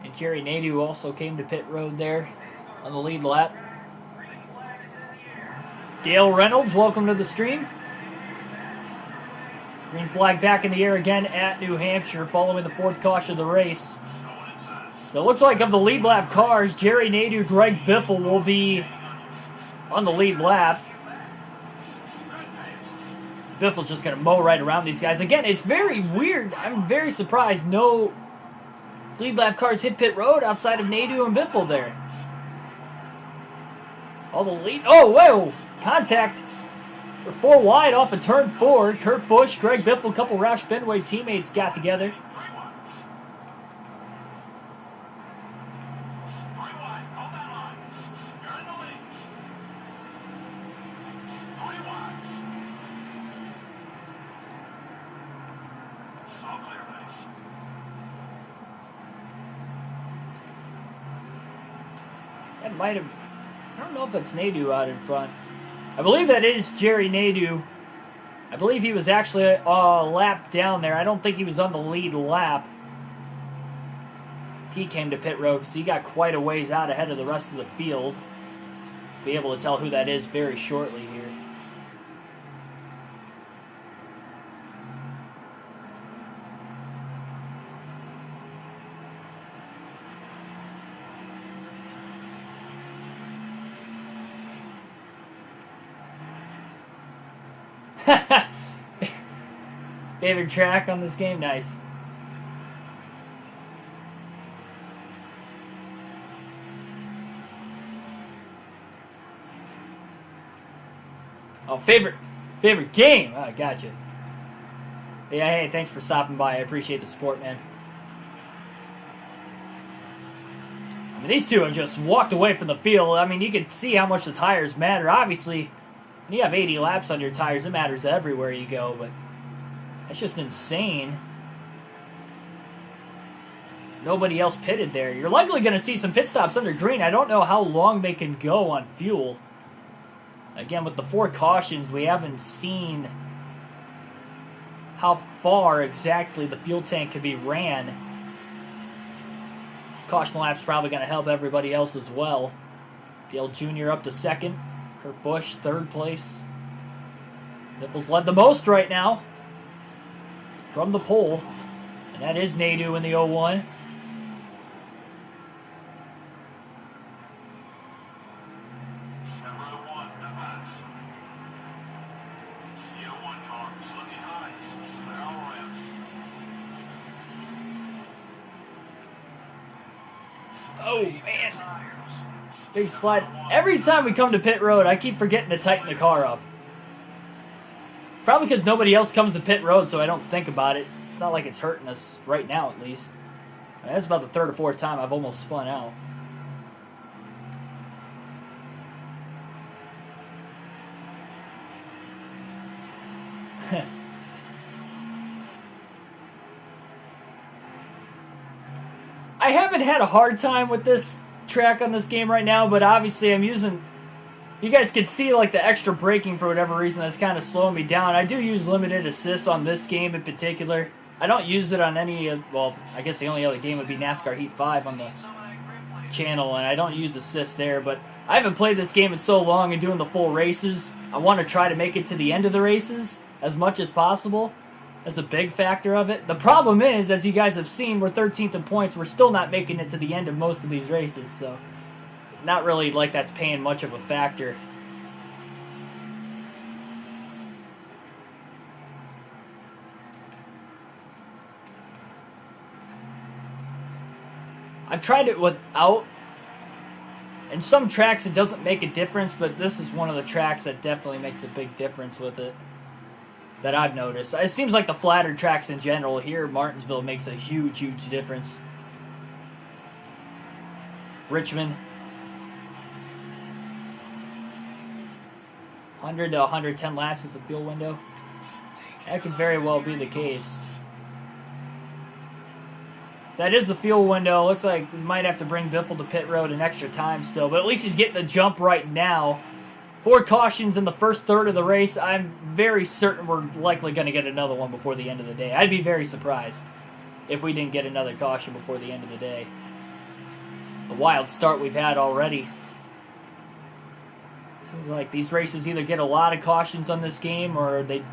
And Jerry Nadeau also came to pit road there on the lead lap. Dale Reynolds, welcome to the stream. Green flag back in the air again at New Hampshire following the 4th caution of the race. So it looks like of the lead lap cars, Jerry Nadeau, Greg Biffle will be on the lead lap. Biffle's just going to mow right around these guys. Again, it's very weird. I'm very surprised no lead lap cars hit pit road outside of Nadeau and Biffle there. All the lead. Oh, whoa! Contact. We're 4 wide off of turn 4. Kurt Busch, Greg Biffle, a couple Roush Fenway teammates got together. That might have, I don't know if that's Nadeau out in front. I believe that is Jerry Nadeau. I believe he was actually a lap down there. I don't think he was on the lead lap. He came to pit road because he got quite a ways out ahead of the rest of the field. Be able to tell who that is very shortly here. Favorite track on this game? Nice. Oh, favorite game. Oh, gotcha. Yeah, hey, thanks for stopping by. I appreciate the support, man. I mean, these two have just walked away from the field. I mean, you can see how much the tires matter. Obviously, when you have 80 laps on your tires, it matters everywhere you go, but that's just insane. Nobody else pitted there. You're likely going to see some pit stops under green. I don't know how long they can go on fuel. Again, with the 4 cautions, we haven't seen how far exactly the fuel tank could be ran. This caution lap's probably going to help everybody else as well. Dale Jr. up to 2nd. Kurt Busch, 3rd place. Biffle's led the most right now from the pole. And that is Nadeau in the 01. Oh, man. Big slide. Every time we come to pit road, I keep forgetting to tighten the car up. Probably because nobody else comes to pit road, so I don't think about it. It's not like it's hurting us right now, at least. That's about the third or fourth time I've almost spun out. I haven't had a hard time with this track on this game right now, but obviously I'm using... You guys can see like the extra braking for whatever reason that's kind of slowing me down. I do use limited assists on this game in particular. I don't use it on any, well, I guess the only other game would be NASCAR Heat 5 on the channel, and I don't use assists there, but I haven't played this game in so long and doing the full races. I want to try to make it to the end of the races as much as possible. That's a big factor of it. The problem is, as you guys have seen, we're 13th in points. We're still not making it to the end of most of these races, so not really like that's paying much of a factor. I've tried it without. In some tracks it doesn't make a difference, but this is one of the tracks that definitely makes a big difference with it that I've noticed. It seems like the flatter tracks in general here, Martinsville makes a huge, huge difference. Richmond. 100 to 110 laps is the fuel window. That could very well be the case. That is the fuel window. Looks like we might have to bring Biffle to pit road an extra time still, but at least he's getting the jump right now. 4 cautions in the first third of the race. I'm very certain we're likely going to get another one before the end of the day. I'd be very surprised if we didn't get another caution before the end of the day. A wild start we've had already. Seems like these races either get a lot of cautions on this game or they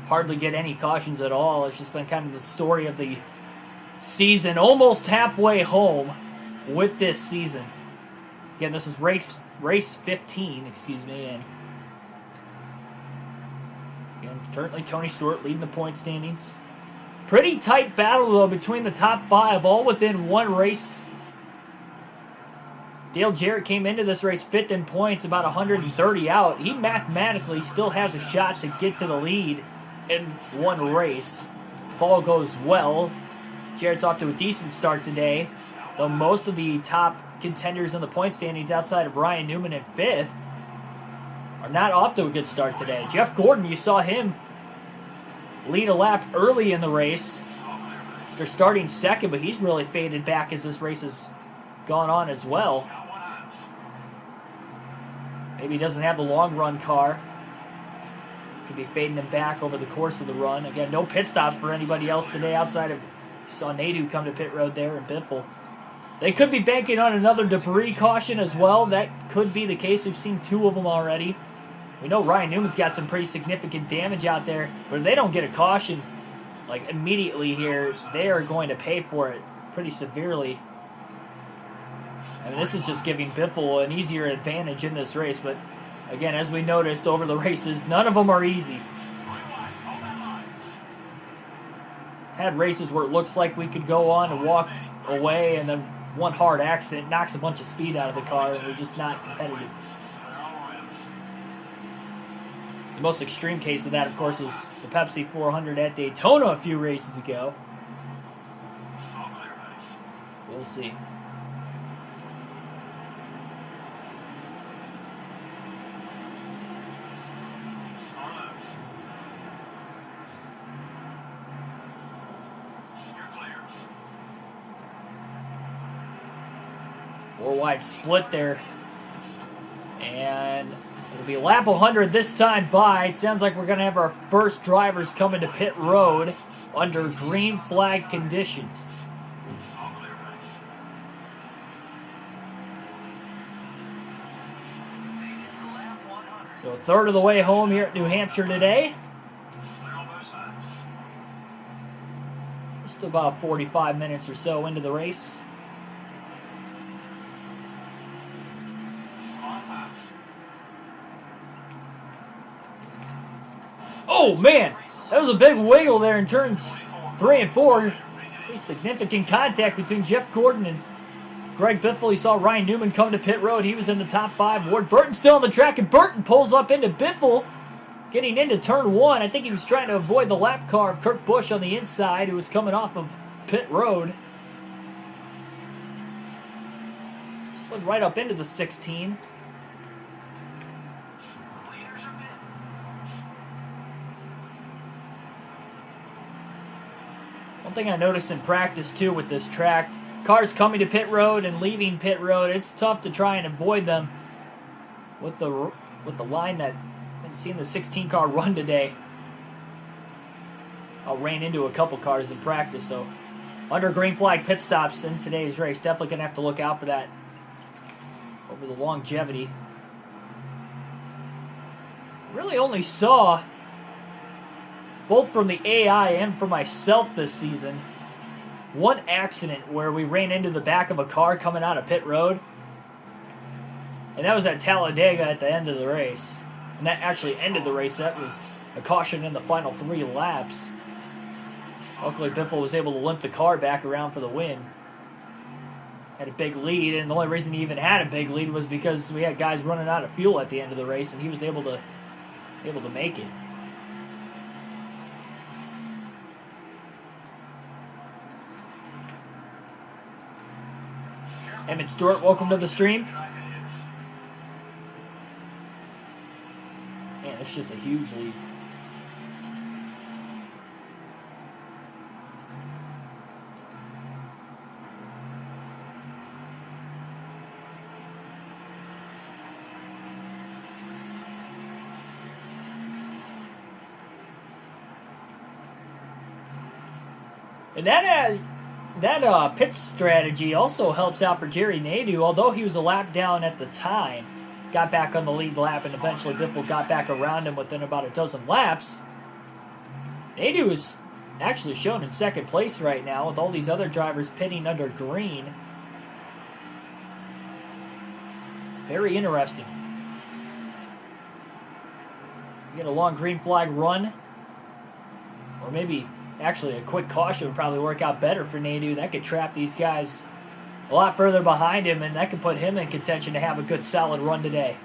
hardly get any cautions at all. It's just been kind of the story of the season, almost halfway home with this season. Again, this is race 15, excuse me, and again, currently Tony Stewart leading the point standings. Pretty tight battle, though, between the top 5, all within one race. Dale Jarrett came into this race 5th in points, about 130 out. He mathematically still has a shot to get to the lead in one race. If all goes well, Jarrett's off to a decent start today, though most of the top contenders in the point standings outside of Ryan Newman in 5th are not off to a good start today. Jeff Gordon, you saw him lead a lap early in the race. They're starting second, but he's really faded back as this race has gone on as well. Maybe he doesn't have the long run car. Could be fading him back over the course of the run. Again, no pit stops for anybody else today outside of, you saw Nadu come to pit road there and Biffle. They could be banking on another debris caution as well. That could be the case. We've seen 2 of them already. We know Ryan Newman's got some pretty significant damage out there, but if they don't get a caution like immediately here, they are going to pay for it pretty severely. I mean, this is just giving Biffle an easier advantage in this race, but again, as we noticed over the races, none of them are easy. Had races where it looks like we could go on and walk away, and then one hard accident knocks a bunch of speed out of the car, and we're just not competitive. The most extreme case of that, of course, was the Pepsi 400 at Daytona a few races ago. We'll see. Four-wide split there. And it'll be lap 100 this time by. It sounds like we're going to have our first drivers coming to pit road under green flag conditions. So a third of the way home here at New Hampshire today. Just about 45 minutes or so into the race. Oh, man, that was a big wiggle there in turns 3 and 4. Pretty significant contact between Jeff Gordon and Greg Biffle. He saw Ryan Newman come to pit road. He was in the top 5. Ward Burton still on the track, and Burton pulls up into Biffle, getting into turn 1. I think he was trying to avoid the lap car of Kurt Busch on the inside, who was coming off of pit road. Slid right up into the 16. One thing I noticed in practice, too, with this track, cars coming to pit road and leaving pit road, it's tough to try and avoid them with the line that I've seen the 16 car run today. I ran into a couple cars in practice, so under green flag pit stops in today's race, definitely going to have to look out for that over the longevity. Really only saw, both from the AI and for myself this season, one accident where we ran into the back of a car coming out of pit road. And that was at Talladega at the end of the race. And that actually ended the race. That was a caution in the final 3 laps. Luckily, Biffle was able to limp the car back around for the win. Had a big lead, and the only reason he even had a big lead was because we had guys running out of fuel at the end of the race, and he was able to make it. Emmett Stewart, welcome to the stream. Man, it's just a huge lead. And that pit strategy also helps out for Jerry Nadeau, although he was a lap down at the time. Got back on the lead lap, and eventually Biffle got back around him within about a dozen laps. Nadeau is actually shown in second place right now, with all these other drivers pitting under green. Very interesting. You get a long green flag run, or maybe actually a quick caution would probably work out better for Nadeau. That could trap these guys a lot further behind him, and that could put him in contention to have a good solid run today.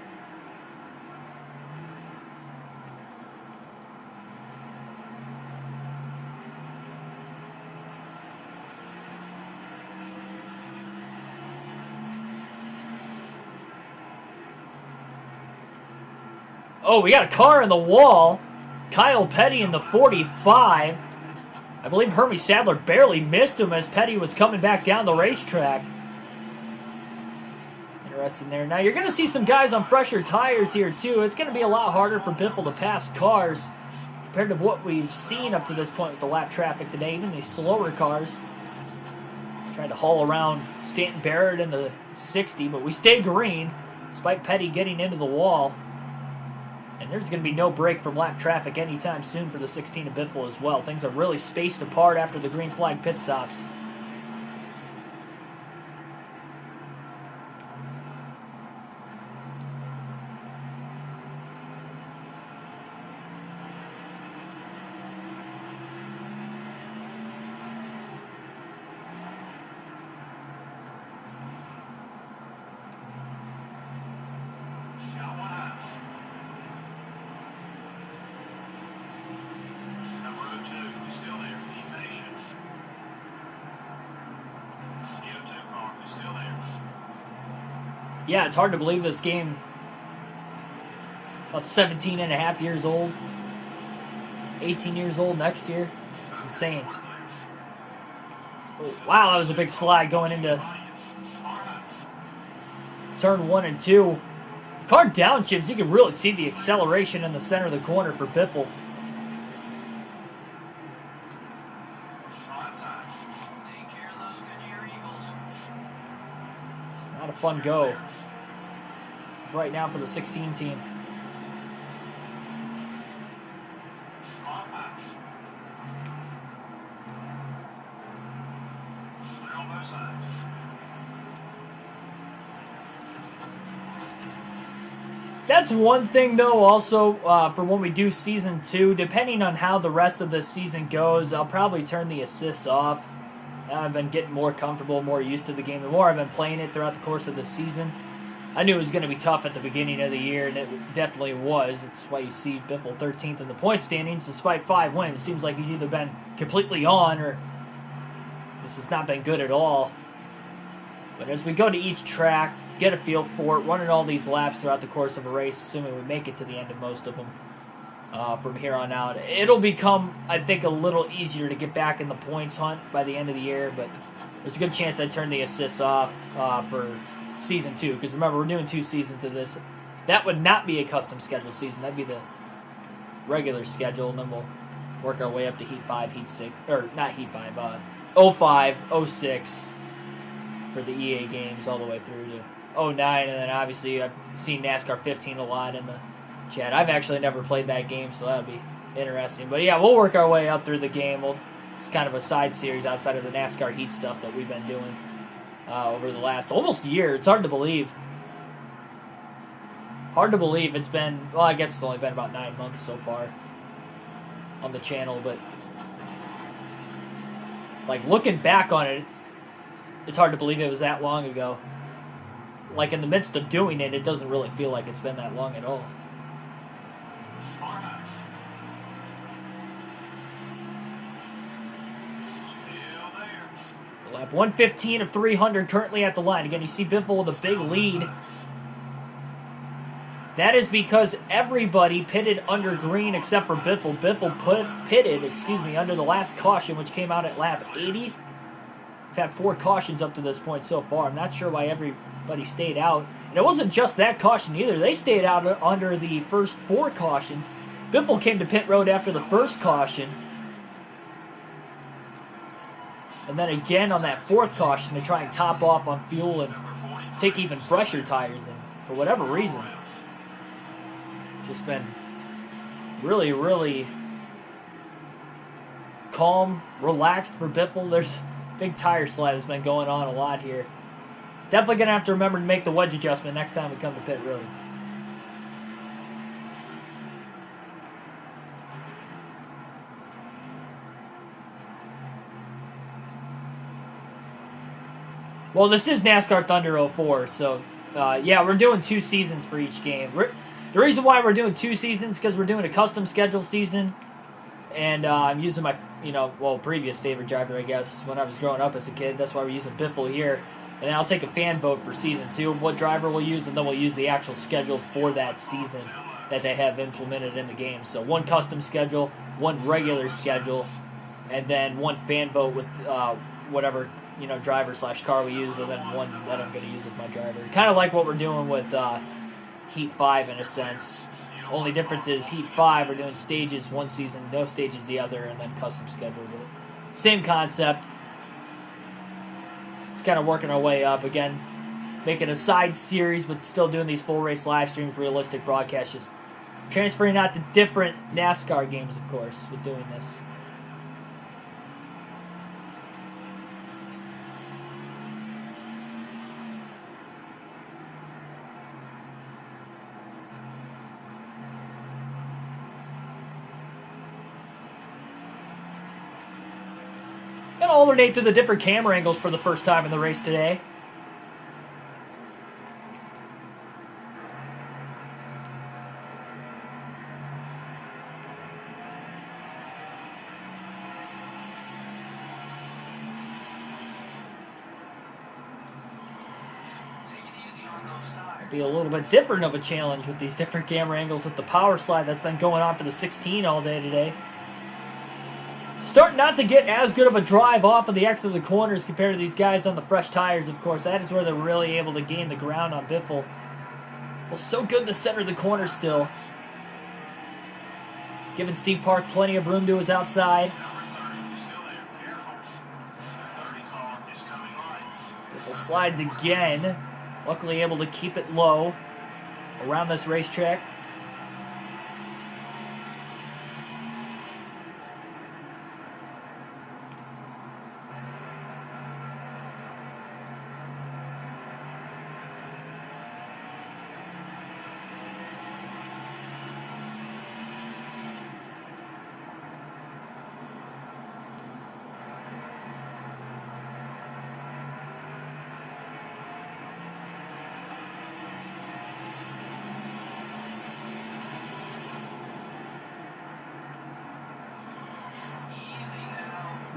Oh, we got a car in the wall. Kyle Petty in the 45. I believe Hermie Sadler barely missed him as Petty was coming back down the racetrack. Interesting there. Now, you're going to see some guys on fresher tires here, too. It's going to be a lot harder for Biffle to pass cars compared to what we've seen up to this point with the lap traffic today. Even these slower cars tried to haul around Stanton Barrett in the 60, but we stayed green despite Petty getting into the wall. And there's going to be no break from lap traffic anytime soon for the 16 of Biffle as well. Things are really spaced apart after the green flag pit stops. Yeah, it's hard to believe this game, about 17 and a half years old, 18 years old next year. It's insane. Oh, wow, that was a big slide going into turn 1 and 2. Car downshifts, you can really see the acceleration in the center of the corner for Biffle. It's not a fun go right now for the 16 team. That's one thing, though, also, for when we do Season 2, depending on how the rest of the season goes, I'll probably turn the assists off I've been getting more comfortable, more used to the game. The more I've been playing it throughout the course of the season, I knew it was going to be tough at the beginning of the year, and it definitely was. It's why you see Biffle 13th in the point standings despite 5 wins. It seems like he's either been completely on or this has not been good at all. But as we go to each track, get a feel for it, running all these laps throughout the course of a race, assuming we make it to the end of most of them from here on out, it'll become, I think, a little easier to get back in the points hunt by the end of the year, but there's a good chance I turn the assists off for Season 2, because remember, we're doing 2 seasons of this. That would not be a custom schedule season. That'd be the regular schedule, and then we'll work our way up to Heat 5, Heat 6, or not Heat 5, 05, 06 for the EA games all the way through to 09, and then obviously I've seen NASCAR 15 a lot in the chat. I've actually never played that game, so that'll be interesting. But yeah, we'll work our way up through the game. It's kind of a side series outside of the NASCAR Heat stuff that we've been doing over the last almost year. It's hard to believe. Hard to believe it's been, well, I guess it's only been about 9 months so far on the channel, but like looking back on it, it's hard to believe it was that long ago. Like in the midst of doing it, it doesn't really feel like it's been that long at all. So lap 115 of 300 currently at the line. Again, you see Biffle with a big lead. That is because everybody pitted under green except for Biffle. Biffle pitted under the last caution, which came out at lap 80. We've had 4 cautions up to this point so far. I'm not sure why everybody stayed out. And it wasn't just that caution either. They stayed out under the first 4 cautions. Biffle came to pit road after the first caution. And then again on that 4th caution to try and top off on fuel and take even fresher tires. And for whatever reason, just been really, really calm, relaxed for Biffle. There's big tire slide has been going on a lot here. Definitely going to have to remember to make the wedge adjustment next time we come to pit road. Well, this is NASCAR Thunder 04, so yeah, we're doing 2 seasons for each game. The reason why we're doing 2 seasons is because we're doing a custom schedule season, and I'm using my, previous favorite driver, I guess, when I was growing up as a kid. That's why we're using Biffle here. And then I'll take a fan vote for Season 2 of what driver we'll use, and then we'll use the actual schedule for that season that they have implemented in the game. So 1 custom schedule, 1 regular schedule, and then 1 fan vote with whatever driver/car we use, and then 1 that I'm going to use with my driver. Kind of like what we're doing with Heat 5 in a sense. Only difference is Heat 5 we're doing stages 1 season, no stages the other, and then custom schedule. But same concept. Just kind of working our way up. Again, making a side series, but still doing these full race live streams, realistic broadcasts, just transferring out to different NASCAR games, of course, with doing this. Gonna alternate to the different camera angles for the first time in the race today. Be a little bit different of a challenge with these different camera angles with the power slide that's been going on for the 16 all day today. Starting not to get as good of a drive off of the exit of the corners compared to these guys on the fresh tires, of course. That is where they're really able to gain the ground on Biffle. Feels so good to center the corner still. Giving Steve Park plenty of room to his outside. Biffle slides again. Luckily able to keep it low around this racetrack.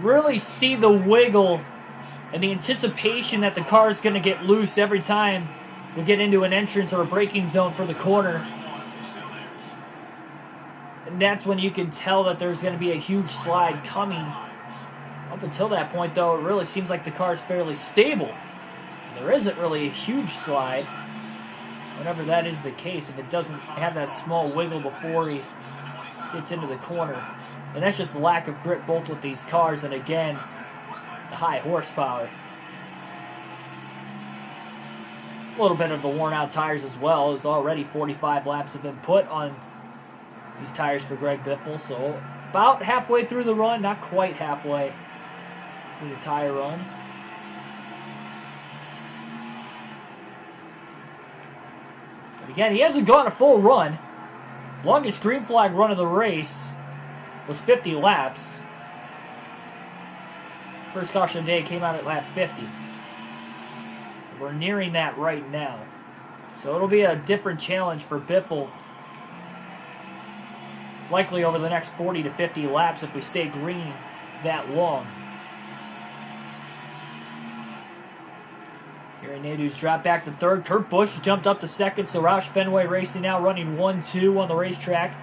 really see the wiggle and the anticipation that the car is going to get loose every time we get into an entrance or a braking zone for the corner. And that's when you can tell that there's going to be a huge slide coming. Up until that point, though, it really seems like the car is fairly stable. There isn't really a huge slide. Whenever that is the case, if it doesn't have that small wiggle before he gets into the corner. And that's just the lack of grip both with these cars and, again, the high horsepower. A little bit of the worn-out tires as well, as already 45 laps have been put on these tires for Greg Biffle. So about halfway through the run, not quite halfway through the tire run. But again, he hasn't gone a full run. Longest green flag run of the race was 50 laps. First caution of the day came out at lap 50. We're nearing that right now. So it'll be a different challenge for Biffle. Likely over the next 40 to 50 laps if we stay green that long. Gary Nadeau's dropped back to third. Kurt Busch jumped up to second. So Roush Fenway Racing now running 1-2 on the racetrack.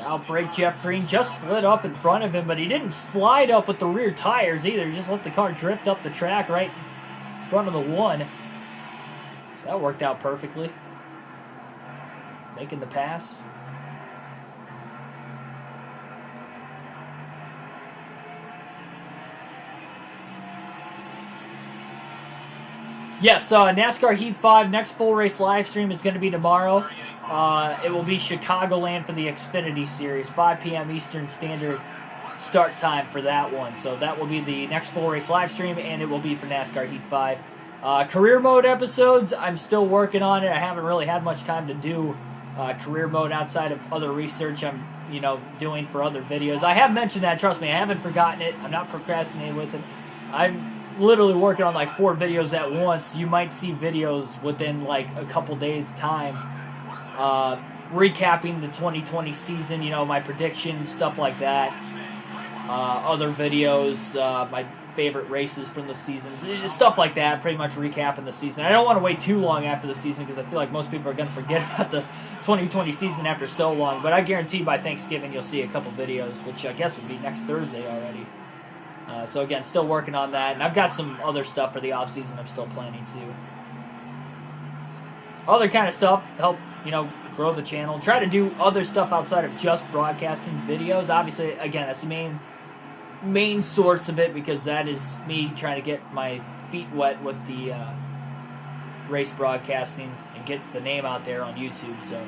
Outbreak Jeff Green just slid up in front of him, but he didn't slide up with the rear tires either. He just let the car drift up the track right in front of the one. So that worked out perfectly. Making the pass. Yes, NASCAR Heat 5, next full race live stream is going to be tomorrow. It will be Chicagoland for the Xfinity Series, 5 p.m. Eastern Standard start time for that one. So that will be the next full race live stream, and it will be for NASCAR Heat 5. Career mode episodes, I'm still working on it. I haven't really had much time to do career mode outside of other research I'm doing for other videos. I have mentioned that, trust me, I haven't forgotten it. I'm not procrastinating with it. I'm literally working on like 4 videos at once. You might see videos within like a couple days time. Recapping the 2020 season, my predictions, stuff like that. Other videos, my favorite races from the season, stuff like that, pretty much recapping the season. I don't want to wait too long after the season because I feel like most people are going to forget about the 2020 season after so long, but I guarantee by Thanksgiving you'll see a couple videos, which I guess would be next Thursday already. So again, still working on that, and I've got some other stuff for the off-season I'm still planning to. Other kind of stuff, help grow the channel. Try to do other stuff outside of just broadcasting videos. Obviously, again, that's the main source of it because that is me trying to get my feet wet with the race broadcasting and get the name out there on YouTube. So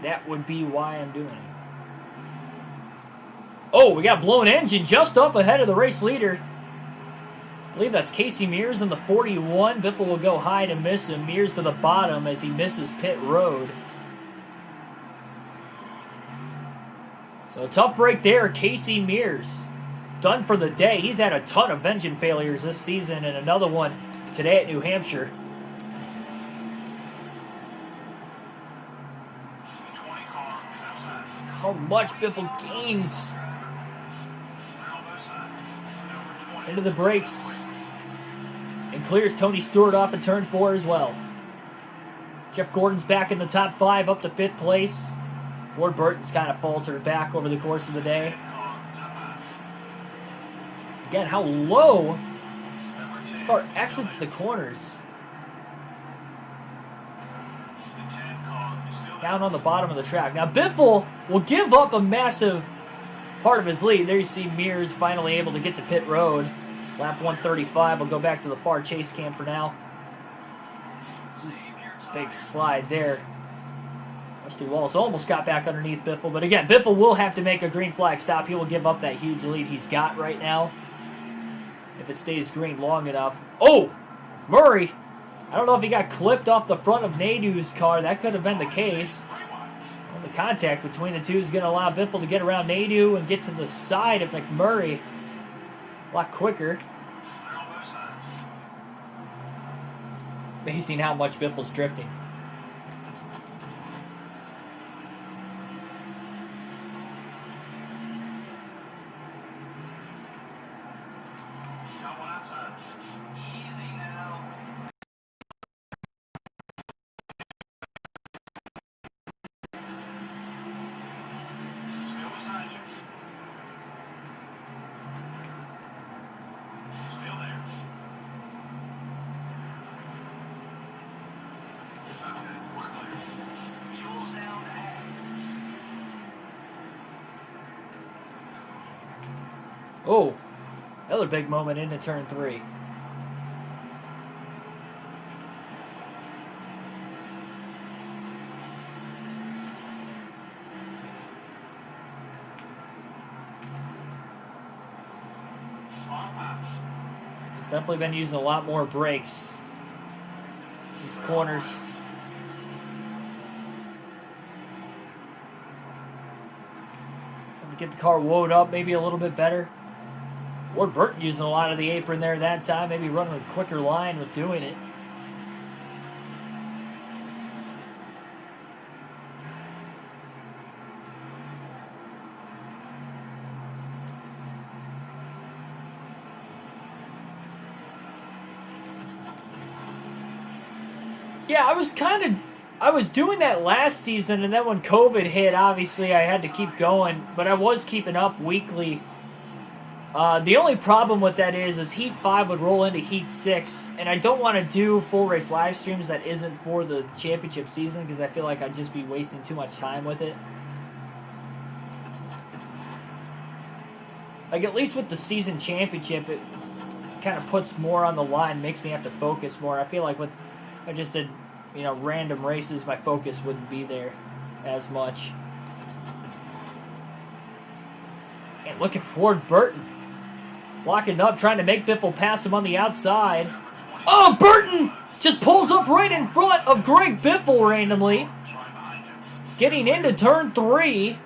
that would be why I'm doing it. Oh, we got blown engine just up ahead of the race leader. I believe that's Casey Mears in the 41. Biffle will go high to miss him. Mears to the bottom as he misses pit road. So a tough break there. Casey Mears done for the day. He's had a ton of engine failures this season and another one today at New Hampshire. How much Biffle gains into the brakes and clears Tony Stewart off at turn 4 as well. Jeff Gordon's back in the top 5, up to 5th place. Ward Burton's kind of faltered back over the course of the day. Again, how low this car exits the corners. Down on the bottom of the track. Now, Biffle will give up a massive part of his lead. There you see Mears finally able to get to pit road. Lap 135. We'll go back to the far chase cam for now. Big slide there. Rusty Wallace almost got back underneath Biffle. But again, Biffle will have to make a green flag stop. He will give up that huge lead he's got right now, if it stays green long enough. Oh! Murray! I don't know if he got clipped off the front of Nadeau's car. That could have been the case. Well, the contact between the two is going to allow Biffle to get around Nadeau and get to the side of McMurray a lot quicker. Amazing how much Biffle's drifting. Oh, another big moment into turn 3. He's definitely been using a lot more brakes. These corners. Trying to get the car woed up maybe a little bit better. Ward Burton using a lot of the apron there that time. Maybe running a quicker line with doing it. Yeah, I was doing that last season, and then when COVID hit, obviously I had to keep going, but I was keeping up weekly. The only problem with that is Heat 5 would roll into Heat 6, and I don't want to do full race live streams that isn't for the championship season, because I feel like I'd just be wasting too much time with it. Like, at least with the season championship, it kind of puts more on the line, makes me have to focus more. I feel like with I just did, random races, my focus wouldn't be there as much. And look at Ward Burton. Blocking up, trying to make Biffle pass him on the outside. Oh, Burton just pulls up right in front of Greg Biffle randomly. Getting into turn 3. I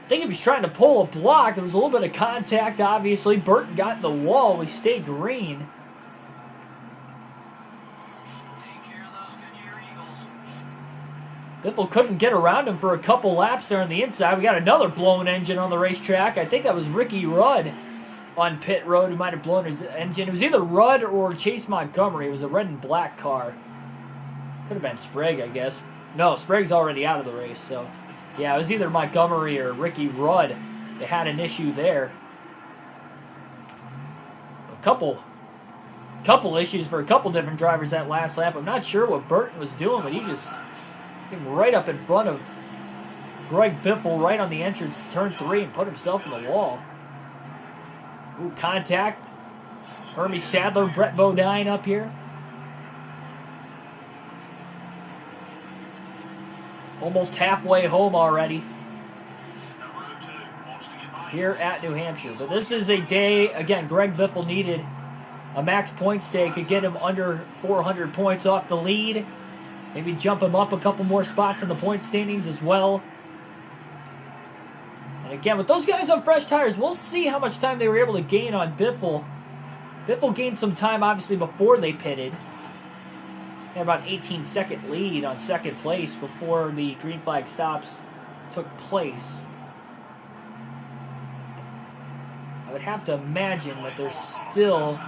think he was trying to pull a block. There was a little bit of contact, obviously. Burton got in the wall. We stayed green. Biffle couldn't get around him for a couple laps there on the inside. We got another blown engine on the racetrack. I think that was Ricky Rudd on pit road who might have blown his engine. It was either Rudd or Chase Montgomery. It was a red and black car. Could have been Sprague, I guess. No, Sprague's already out of the race, so... Yeah, it was either Montgomery or Ricky Rudd. They had an issue there. So a couple issues for a couple different drivers that last lap. I'm not sure what Burton was doing, but he just came right up in front of Greg Biffle right on the entrance to turn 3 and put himself in the wall. Ooh, contact. Hermie Sadler, Brett Bodine up here. Almost halfway home already here at New Hampshire. But this is a day, again, Greg Biffle needed a max points day. Could get him under 400 points off the lead. Maybe jump him up a couple more spots in the point standings as well. And again, with those guys on fresh tires, we'll see how much time they were able to gain on Biffle. Biffle gained some time, obviously, before they pitted. Had about an 18-second lead on second place before the green flag stops took place. I would have to imagine that there's still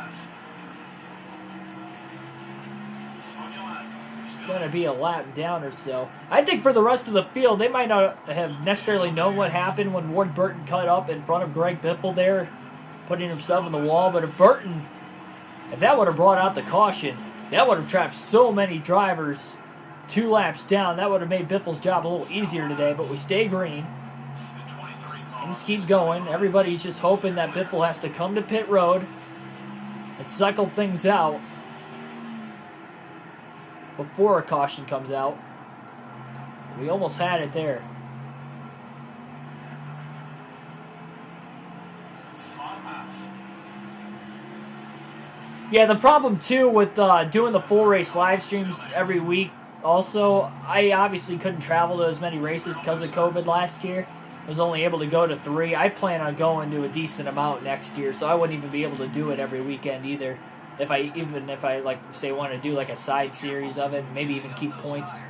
going to be a lap down or so. I think for the rest of the field, they might not have necessarily known what happened when Ward Burton cut up in front of Greg Biffle there, putting himself in the wall. But if that would have brought out the caution, that would have trapped so many drivers 2 laps down. That would have made Biffle's job a little easier today, but we stay green. Things keep going. Everybody's just hoping that Biffle has to come to pit road and cycle things out before a caution comes out. We almost had it there. Yeah, the problem too with doing the full race live streams every week, also, I obviously couldn't travel to as many races because of COVID last year. I was only able to go to 3. I plan on going to a decent amount next year, so I wouldn't even be able to do it every weekend either. If I like say want to do like a side series of it, maybe even keep points,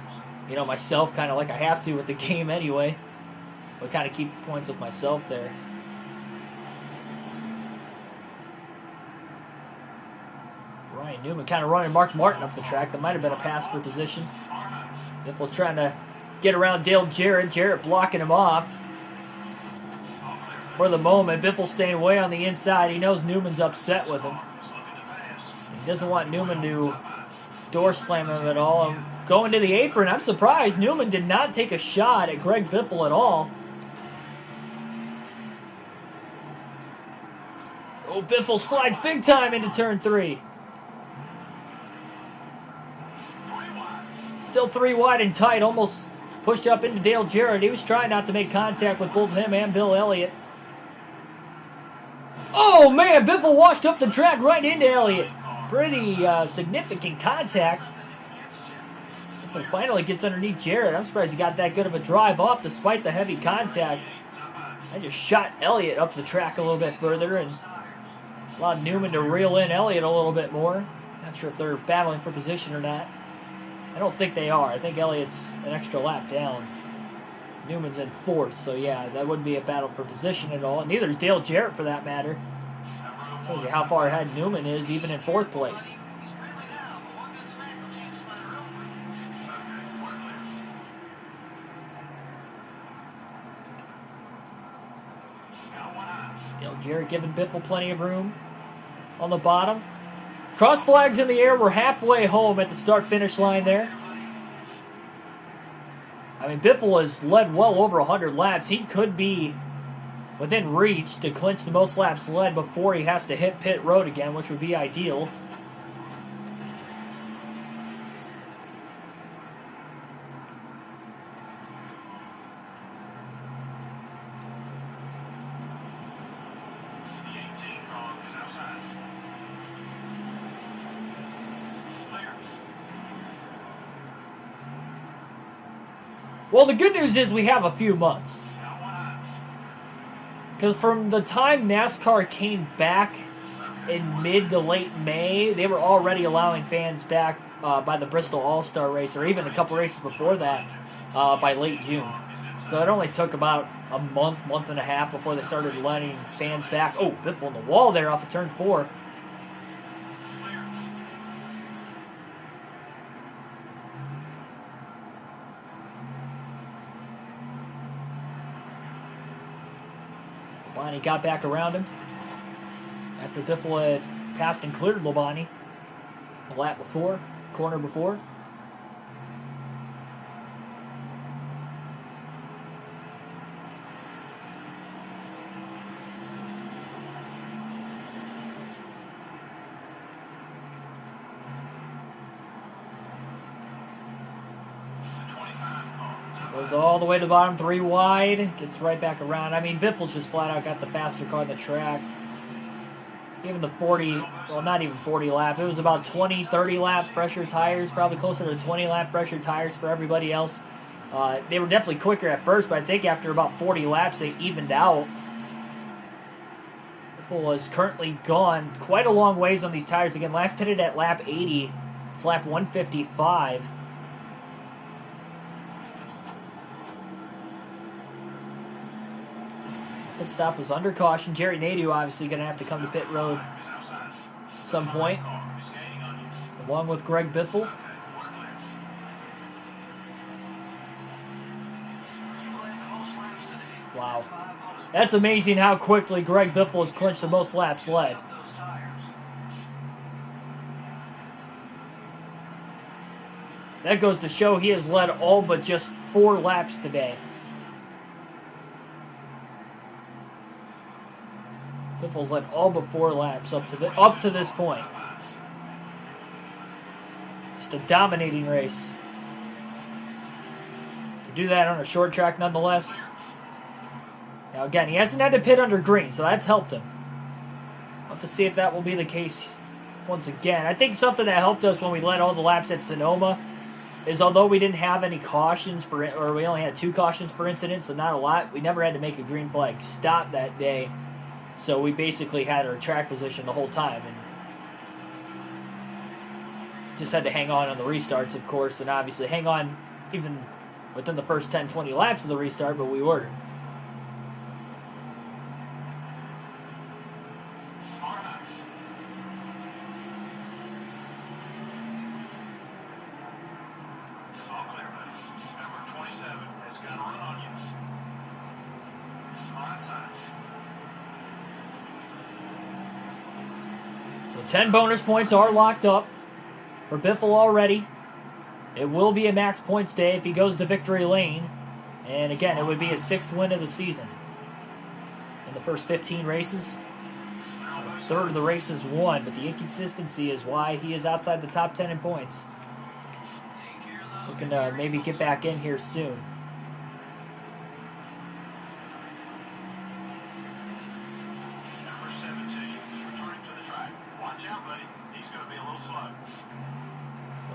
myself, kind of like I have to with the game anyway. But kind of keep points with myself there. Ryan Newman kind of running Mark Martin up the track. That might have been a pass for position. Biffle trying to get around Dale Jarrett. Jarrett blocking him off. For the moment, Biffle staying way on the inside. He knows Newman's upset with him. He doesn't want Newman to door slam him at all. Going to the apron, I'm surprised Newman did not take a shot at Greg Biffle at all. Oh, Biffle slides big time into turn 3. Still 3 wide and tight, almost pushed up into Dale Jarrett. He was trying not to make contact with both him and Bill Elliott. Oh man, Biffle washed up the track right into Elliott. Pretty significant contact. Biffle finally gets underneath Jarrett. I'm surprised he got that good of a drive off despite the heavy contact. I just shot Elliott up the track a little bit further and allowed Newman to reel in Elliott a little bit more. Not sure if they're battling for position or not. I don't think they are. I think Elliott's an extra lap down. Newman's in 4th, so yeah, that wouldn't be a battle for position at all. And neither is Dale Jarrett for that matter. Shows you how far ahead Newman is, even in 4th place. Dale Jarrett giving Biffle plenty of room on the bottom. Cross flags in the air. We're halfway home at the start-finish line there. I mean, Biffle has led well over 100 laps. He could be within reach to clinch the most laps led before he has to hit pit road again, which would be ideal. Well, the good news is we have a few months. Because from the time NASCAR came back in mid to late May, they were already allowing fans back by the Bristol All-Star race, or even a couple races before that, by late June. So it only took about a month and a half before they started letting fans back. Oh, Biffle on the wall there off of turn 4. Labonte got back around him after Biffle had passed and cleared Labonte a lap before, corner before. Goes all the way to the bottom, 3 wide, gets right back around. I mean, Biffle's just flat out got the faster car on the track. Even the 40, well, not even 40 lap, it was about 20, 30 lap fresher tires, probably closer to 20 lap fresher tires for everybody else. They were definitely quicker at first, but I think after about 40 laps, they evened out. Biffle is currently gone quite a long ways on these tires. Again, last pitted at lap 80, it's lap 155. Pit stop was under caution. Jerry Nadeau obviously going to have to come to pit road at some point, along with Greg Biffle. Wow. That's amazing how quickly Greg Biffle has clinched the most laps led. That goes to show he has led all but just 4 laps today. Biffle's led all but 4 laps up to this point. Just a dominating race. To do that on a short track nonetheless. Now again, he hasn't had to pit under green, so that's helped him. We'll have to see if that will be the case once again. I think something that helped us when we led all the laps at Sonoma is although we didn't have any cautions for it, or we only had 2 cautions for incidents, so not a lot, we never had to make a green flag stop that day. So we basically had our track position the whole time, and just had to hang on the restarts, of course, and obviously hang on even within the first 10, 20 laps of the restart, but we were. So 10 bonus points are locked up for Biffle already. It will be a max points day if he goes to victory lane. And again, it would be his 6th win of the season. In the first 15 races, a third of the races won, but the inconsistency is why he is outside the top 10 in points. Looking to maybe get back in here soon.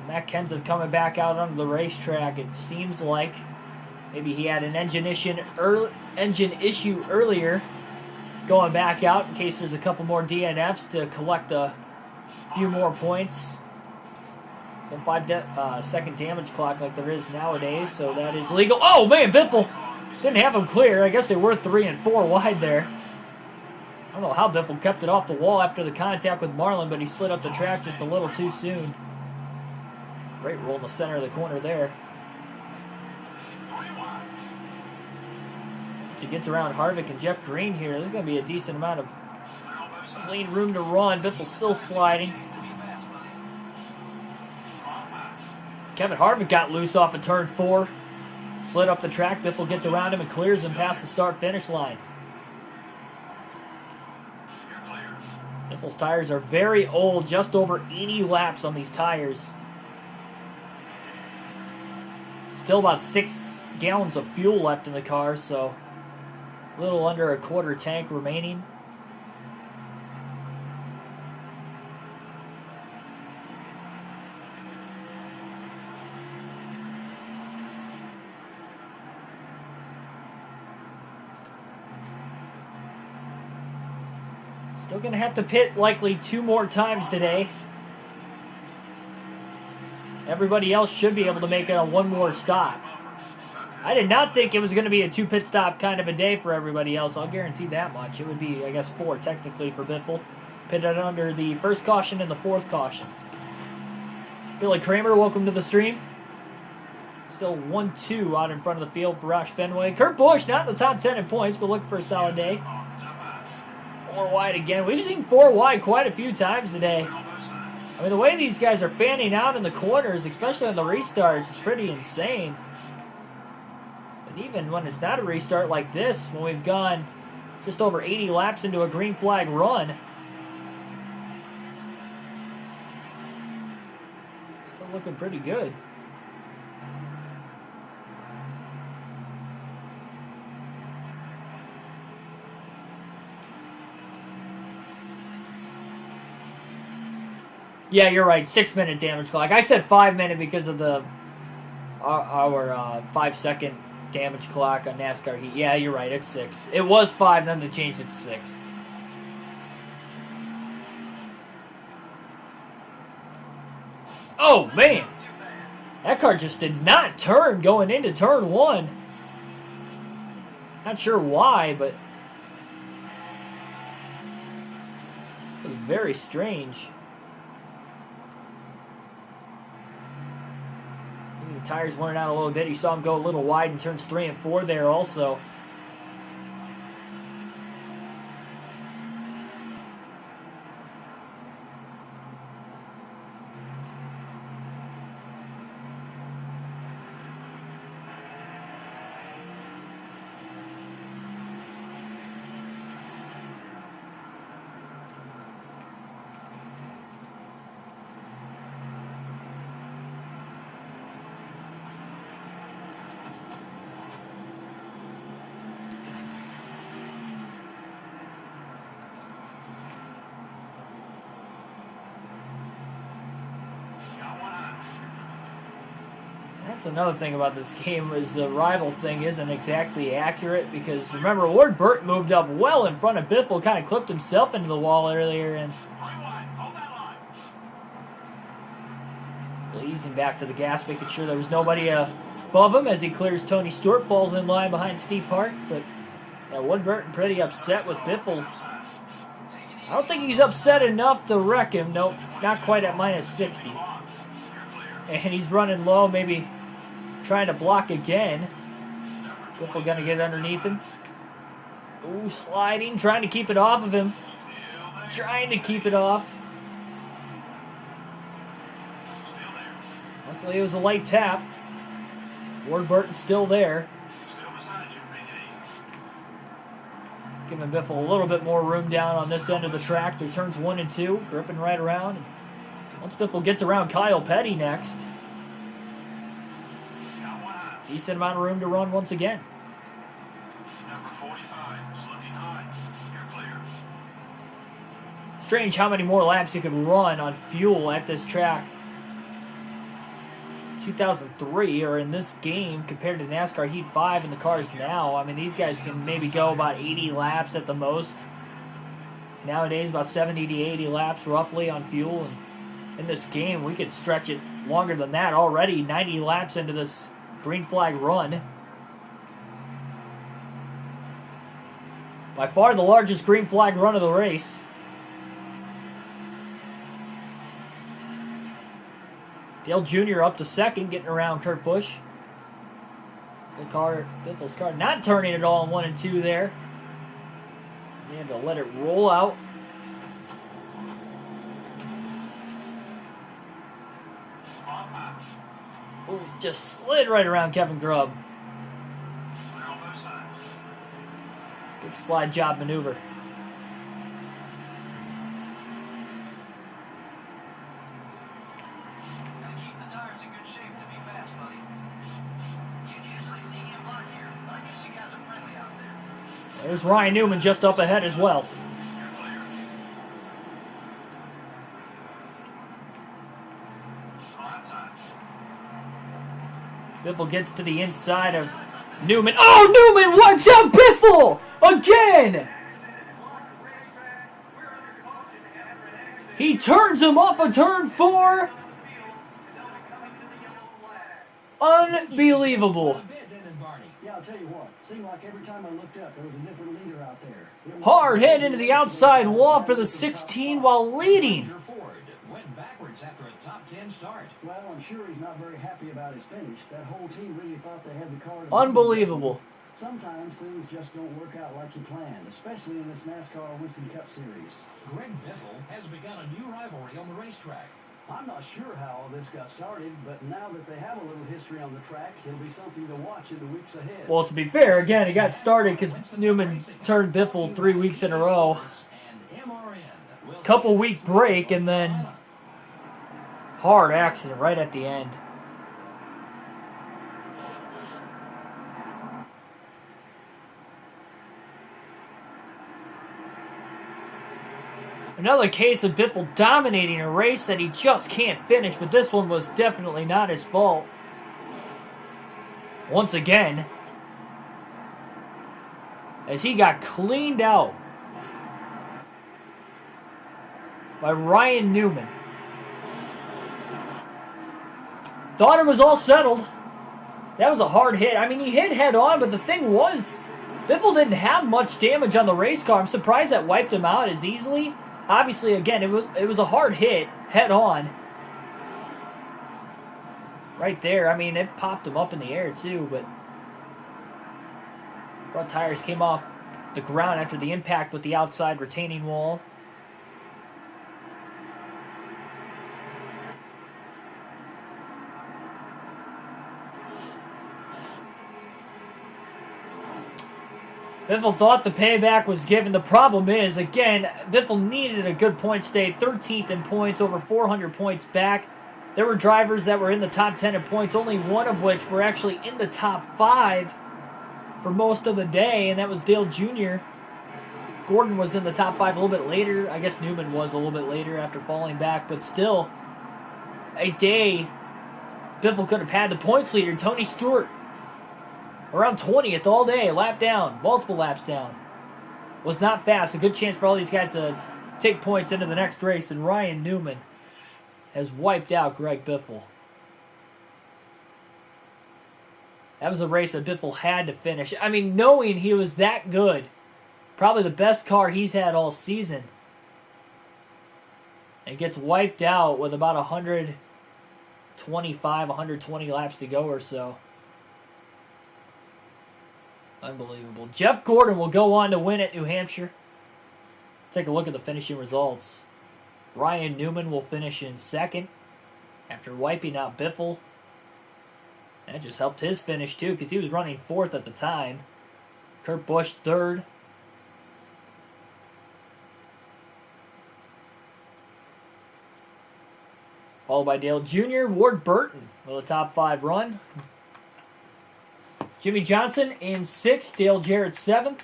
Matt Kenseth coming back out onto the racetrack. It seems like maybe he had an engine issue earlier, going back out in case there's a couple more DNFs to collect a few more points. A 5-second damage clock like there is nowadays, so that is legal. Oh man, Biffle didn't have him clear. I guess they were 3 and 4 wide there. I don't know how Biffle kept it off the wall after the contact with Marlin, but he slid up the track just a little too soon. Great roll in the center of the corner there. To get around Harvick and Jeff Green here, there's going to be a decent amount of clean room to run. Biffle's still sliding. Kevin Harvick got loose off of turn 4. Slid up the track. Biffle gets around him and clears him past the start-finish line. Biffle's tires are very old, just over 80 laps on these tires. Still about 6 gallons of fuel left in the car, so a little under a quarter tank remaining. Still going to have to pit likely 2 more times today. Everybody else should be able to make it on 1 more stop. I did not think it was going to be a 2 pit stop kind of a day for everybody else. I'll guarantee that much. It would be, I guess, 4 technically for Biffle. Pitted under the first caution and the 4th caution. Billy Kramer, welcome to the stream. Still 1-2 out in front of the field for Roush Fenway. Kurt Busch, not in the top 10 in points, but looking for a solid day. 4 wide again. We've seen 4 wide quite a few times today. I mean, the way these guys are fanning out in the corners, especially on the restarts, is pretty insane. But even when it's not a restart like this, when we've gone just over 80 laps into a green flag run, still looking pretty good. Yeah, you're right. 6-minute damage clock. I said 5-minute because of our 5-second damage clock on NASCAR Heat. Yeah, you're right. It's 6. It was 5, then they changed it to 6. Oh, man. That car just did not turn going into turn 1. Not sure why, but it was very strange. Tires wearing out a little bit. You saw him go a little wide in turns 3 and 4 there also. That's another thing about this game is the rival thing isn't exactly accurate because remember Ward Burton moved up well in front of Biffle, kind of clipped himself into the wall earlier and easing back to the gas, making sure there was nobody above him as he clears Tony Stewart, falls in line behind Steve Park, but Ward Burton pretty upset with Biffle. I don't think he's upset enough to wreck him. Nope, not quite at minus 60. And he's running low, maybe trying to block again. Biffle gonna get underneath him. Ooh, sliding, trying to keep it off of him. Trying to keep it off. Luckily it was a light tap. Ward Burton's still there. Giving Biffle a little bit more room down on this end of the track. Through turns 1 and 2, gripping right around. Once Biffle gets around Kyle Petty next, decent amount of room to run once again. Strange how many more laps you could run on fuel at this track. 2003, or in this game, compared to NASCAR Heat 5 and the cars now, I mean, these guys can maybe go about 80 laps at the most. Nowadays, about 70 to 80 laps roughly on fuel. And in this game, we could stretch it longer than that already, 90 laps into this green flag run. By far the largest green flag run of the race. Dale Jr. up to second, getting around Kurt Busch. Biffle's car not turning it all in 1 and 2 there. He had to let it roll out. Ooh, just slid right around Kevin Grubb. Big slide job maneuver. There's Ryan Newman just up ahead as well. Biffle gets to the inside of Newman. Oh, Newman wipes out Biffle again! He turns him off of turn 4. Unbelievable. Yeah, I'll tell you what. Seemed like every time I looked up, there was a different leader out there. Hard hit into the outside wall for the 16 while leading. Went backwards after a top 10 start. Well, I'm sure he's not very happy about his finish. That whole team really thought they had the car. Unbelievable. Sometimes things just don't work out like you planned, especially in this NASCAR Winston Cup Series. Greg Biffle has begun a new rivalry on the racetrack. I'm not sure how all this got started, but now that they have a little history on the track, it'll be something to watch in the weeks ahead. Well, to be fair, again, it got started because Newman turned Biffle 3 weeks in a row. Couple week break, and then hard accident right at the end. Another case of Biffle dominating a race that he just can't finish, but this one was definitely not his fault. Once again, as he got cleaned out by Ryan Newman. Thought it was all settled. That was a hard hit. I mean, he hit head on, but the thing was, Biffle didn't have much damage on the race car. I'm surprised that wiped him out as easily. Obviously, again, it was a hard hit, head on. Right there, I mean, it popped him up in the air too, but front tires came off the ground after the impact with the outside retaining wall. Biffle thought the payback was given. The problem is, again, Biffle needed a good point state. 13th in points, over 400 points back. There were drivers that were in the top 10 in points, only one of which were actually in the top 5 for most of the day, and that was Dale Jr. Gordon was in the top 5 a little bit later. I guess Newman was a little bit later after falling back, but still, a day Biffle could have had the points leader, Tony Stewart, around 20th all day, lap down, multiple laps down. Was not fast. A good chance for all these guys to take points into the next race, and Ryan Newman has wiped out Greg Biffle. That was a race that Biffle had to finish. I mean, knowing he was that good, probably the best car he's had all season, and gets wiped out with about 125, 120 laps to go or so. Unbelievable. Jeff Gordon will go on to win at New Hampshire. Take a look at the finishing results. Ryan Newman will finish in second after wiping out Biffle. That just helped his finish too, because he was running fourth at the time. Kurt Busch third. Followed by Dale Jr., Ward Burton with a top 5 run. Jimmy Johnson in 6th, Dale Jarrett 7th.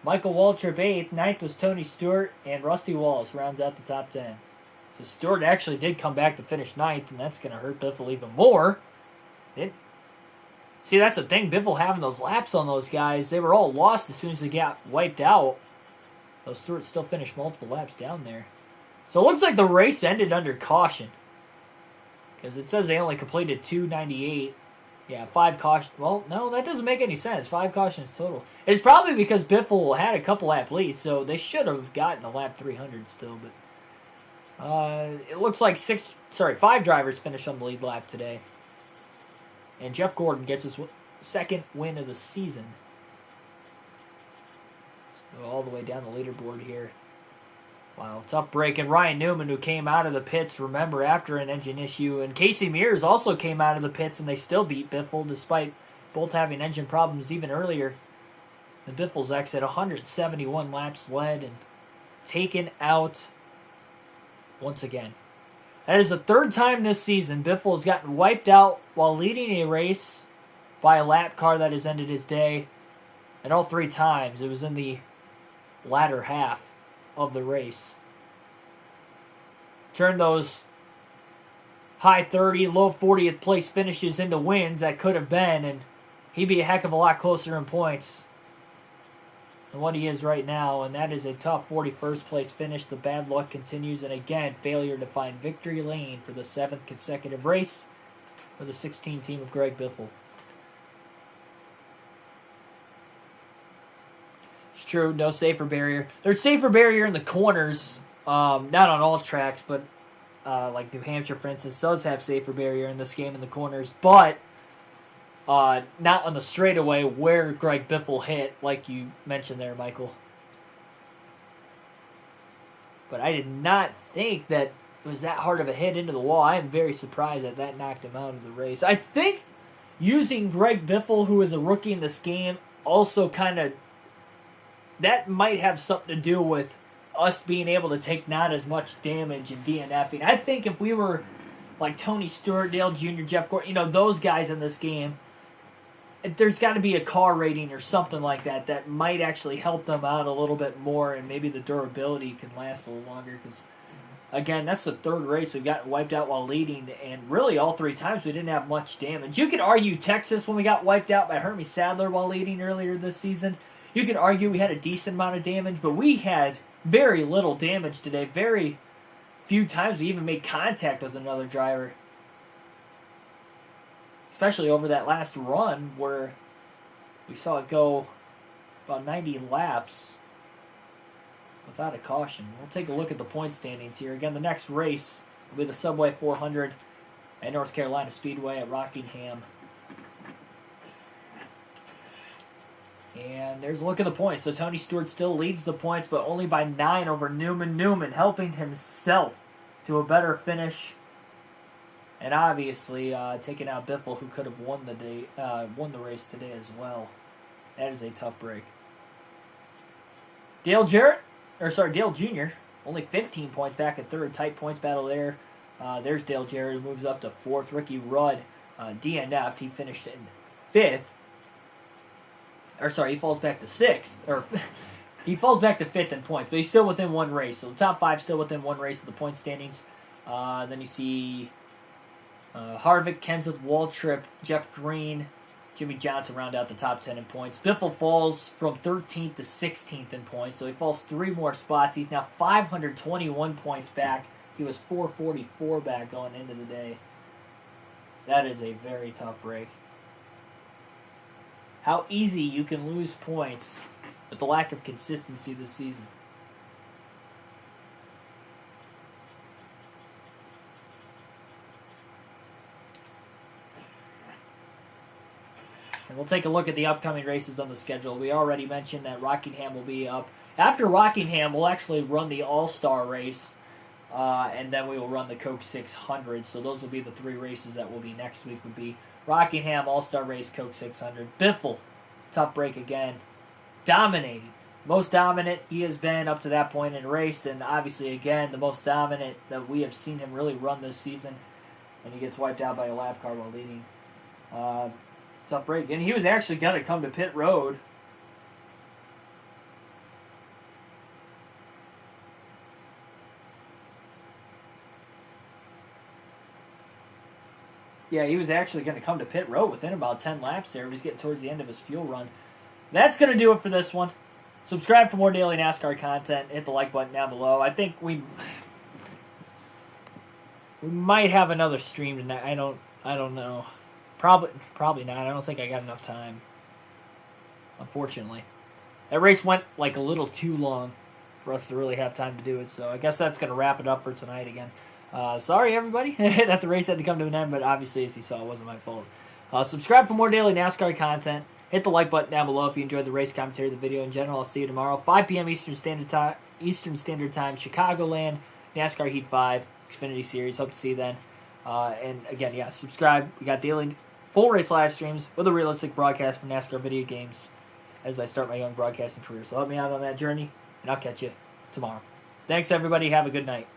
Michael Waltrip 8th, 9th was Tony Stewart, and Rusty Wallace rounds out the top 10. So Stewart actually did come back to finish 9th, and that's going to hurt Biffle even more. See, that's the thing, Biffle having those laps on those guys, they were all lost as soon as they got wiped out. Though Stewart still finished multiple laps down there. So it looks like the race ended under caution, because it says they only completed 298. Yeah, 5 cautions. Well, no, that doesn't make any sense. 5 cautions total. It's probably because Biffle had a couple lap leads, so they should have gotten a lap 300 still. But it looks like 5 drivers finished on the lead lap today. And Jeff Gordon gets his second win of the season. So all the way down the leaderboard here. Wow, tough break. And Ryan Newman, who came out of the pits, remember, after an engine issue. And Casey Mears also came out of the pits, and they still beat Biffle, despite both having engine problems even earlier. The Biffle's exit, 171 laps led and taken out once again. That is the 3rd time this season Biffle has gotten wiped out while leading a race by a lap car that has ended his day. And all 3 times it was in the latter half of the race. Turn those high 30, low 40th place finishes into wins that could have been, and he'd be a heck of a lot closer in points than what he is right now, and that is a tough 41st place finish. The bad luck continues, and again, failure to find victory lane for the 7th consecutive race for the 16 team of Greg Biffle. It's true, no safer barrier. There's safer barrier in the corners, not on all tracks, but like New Hampshire, for instance, does have safer barrier in this game in the corners, but not on the straightaway where Greg Biffle hit, like you mentioned there, Michael. But I did not think that it was that hard of a hit into the wall. I am very surprised that knocked him out of the race. I think using Greg Biffle, who is a rookie in this game, also kind of, that might have something to do with us being able to take not as much damage and DNFing. I think if we were like Tony Stewart, Dale Jr., Jeff Gordon, those guys in this game, there's got to be a car rating or something like that might actually help them out a little bit more, and maybe the durability can last a little longer, because, again, that's the 3rd race we've gotten wiped out while leading, and really all 3 times we didn't have much damage. You could argue Texas, when we got wiped out by Hermie Sadler while leading earlier this season, you could argue we had a decent amount of damage, but we had very little damage today. Very few times we even made contact with another driver. Especially over that last run where we saw it go about 90 laps without a caution. We'll take a look at the point standings here. Again, the next race will be the Subway 400 at North Carolina Speedway at Rockingham. And there's a look at the points. So Tony Stewart still leads the points, but only by 9 over Newman. Newman helping himself to a better finish. And obviously taking out Biffle, who could have won the race today as well. That is a tough break. Dale Jr., only 15 points back at 3rd. Tight points battle there. There's Dale Jarrett, who moves up to 4th. Ricky Rudd DNF'd. He finished in 5th. He falls back to 6th. He falls back to 5th in points, but he's still within 1 race. So the top 5 still within 1 race of the point standings. Then you see Harvick, Kenseth, Waltrip, Jeff Green, Jimmy Johnson round out the top 10 in points. Biffle falls from 13th to 16th in points, so he falls 3 more spots. He's now 521 points back. He was 444 back going into the day. That is a very tough break. How easy you can lose points with the lack of consistency this season. And we'll take a look at the upcoming races on the schedule. We already mentioned that Rockingham will be up. After Rockingham, we'll actually run the All-Star race, and then we will run the Coke 600. So those will be the 3 races that will be next week. Would be Rockingham, All-Star race, Coke 600. Biffle, tough break again. Dominating. Most dominant he has been up to that point in a race, and obviously, again, the most dominant that we have seen him really run this season. And he gets wiped out by a lap car while leading. Tough break. And he was actually going to come to pit road. Yeah, he was actually going to come to pit road within about 10 laps there. He was getting towards the end of his fuel run. That's going to do it for this one. Subscribe for more daily NASCAR content. Hit the like button down below. I think we might have another stream tonight. I don't know. Probably not. I don't think I got enough time. Unfortunately. That race went like a little too long for us to really have time to do it, so I guess that's going to wrap it up for tonight again. Sorry, everybody, that the race had to come to an end, but obviously, as you saw, it wasn't my fault. Subscribe for more daily NASCAR content. Hit the like button down below if you enjoyed the race commentary of the video in general. I'll see you tomorrow, 5 p.m. Eastern Standard Time, Chicagoland, NASCAR Heat 5, Xfinity Series. Hope to see you then. And again, yeah, subscribe. We got daily full race live streams with a realistic broadcast from NASCAR video games as I start my young broadcasting career. So help me out on that journey, and I'll catch you tomorrow. Thanks, everybody. Have a good night.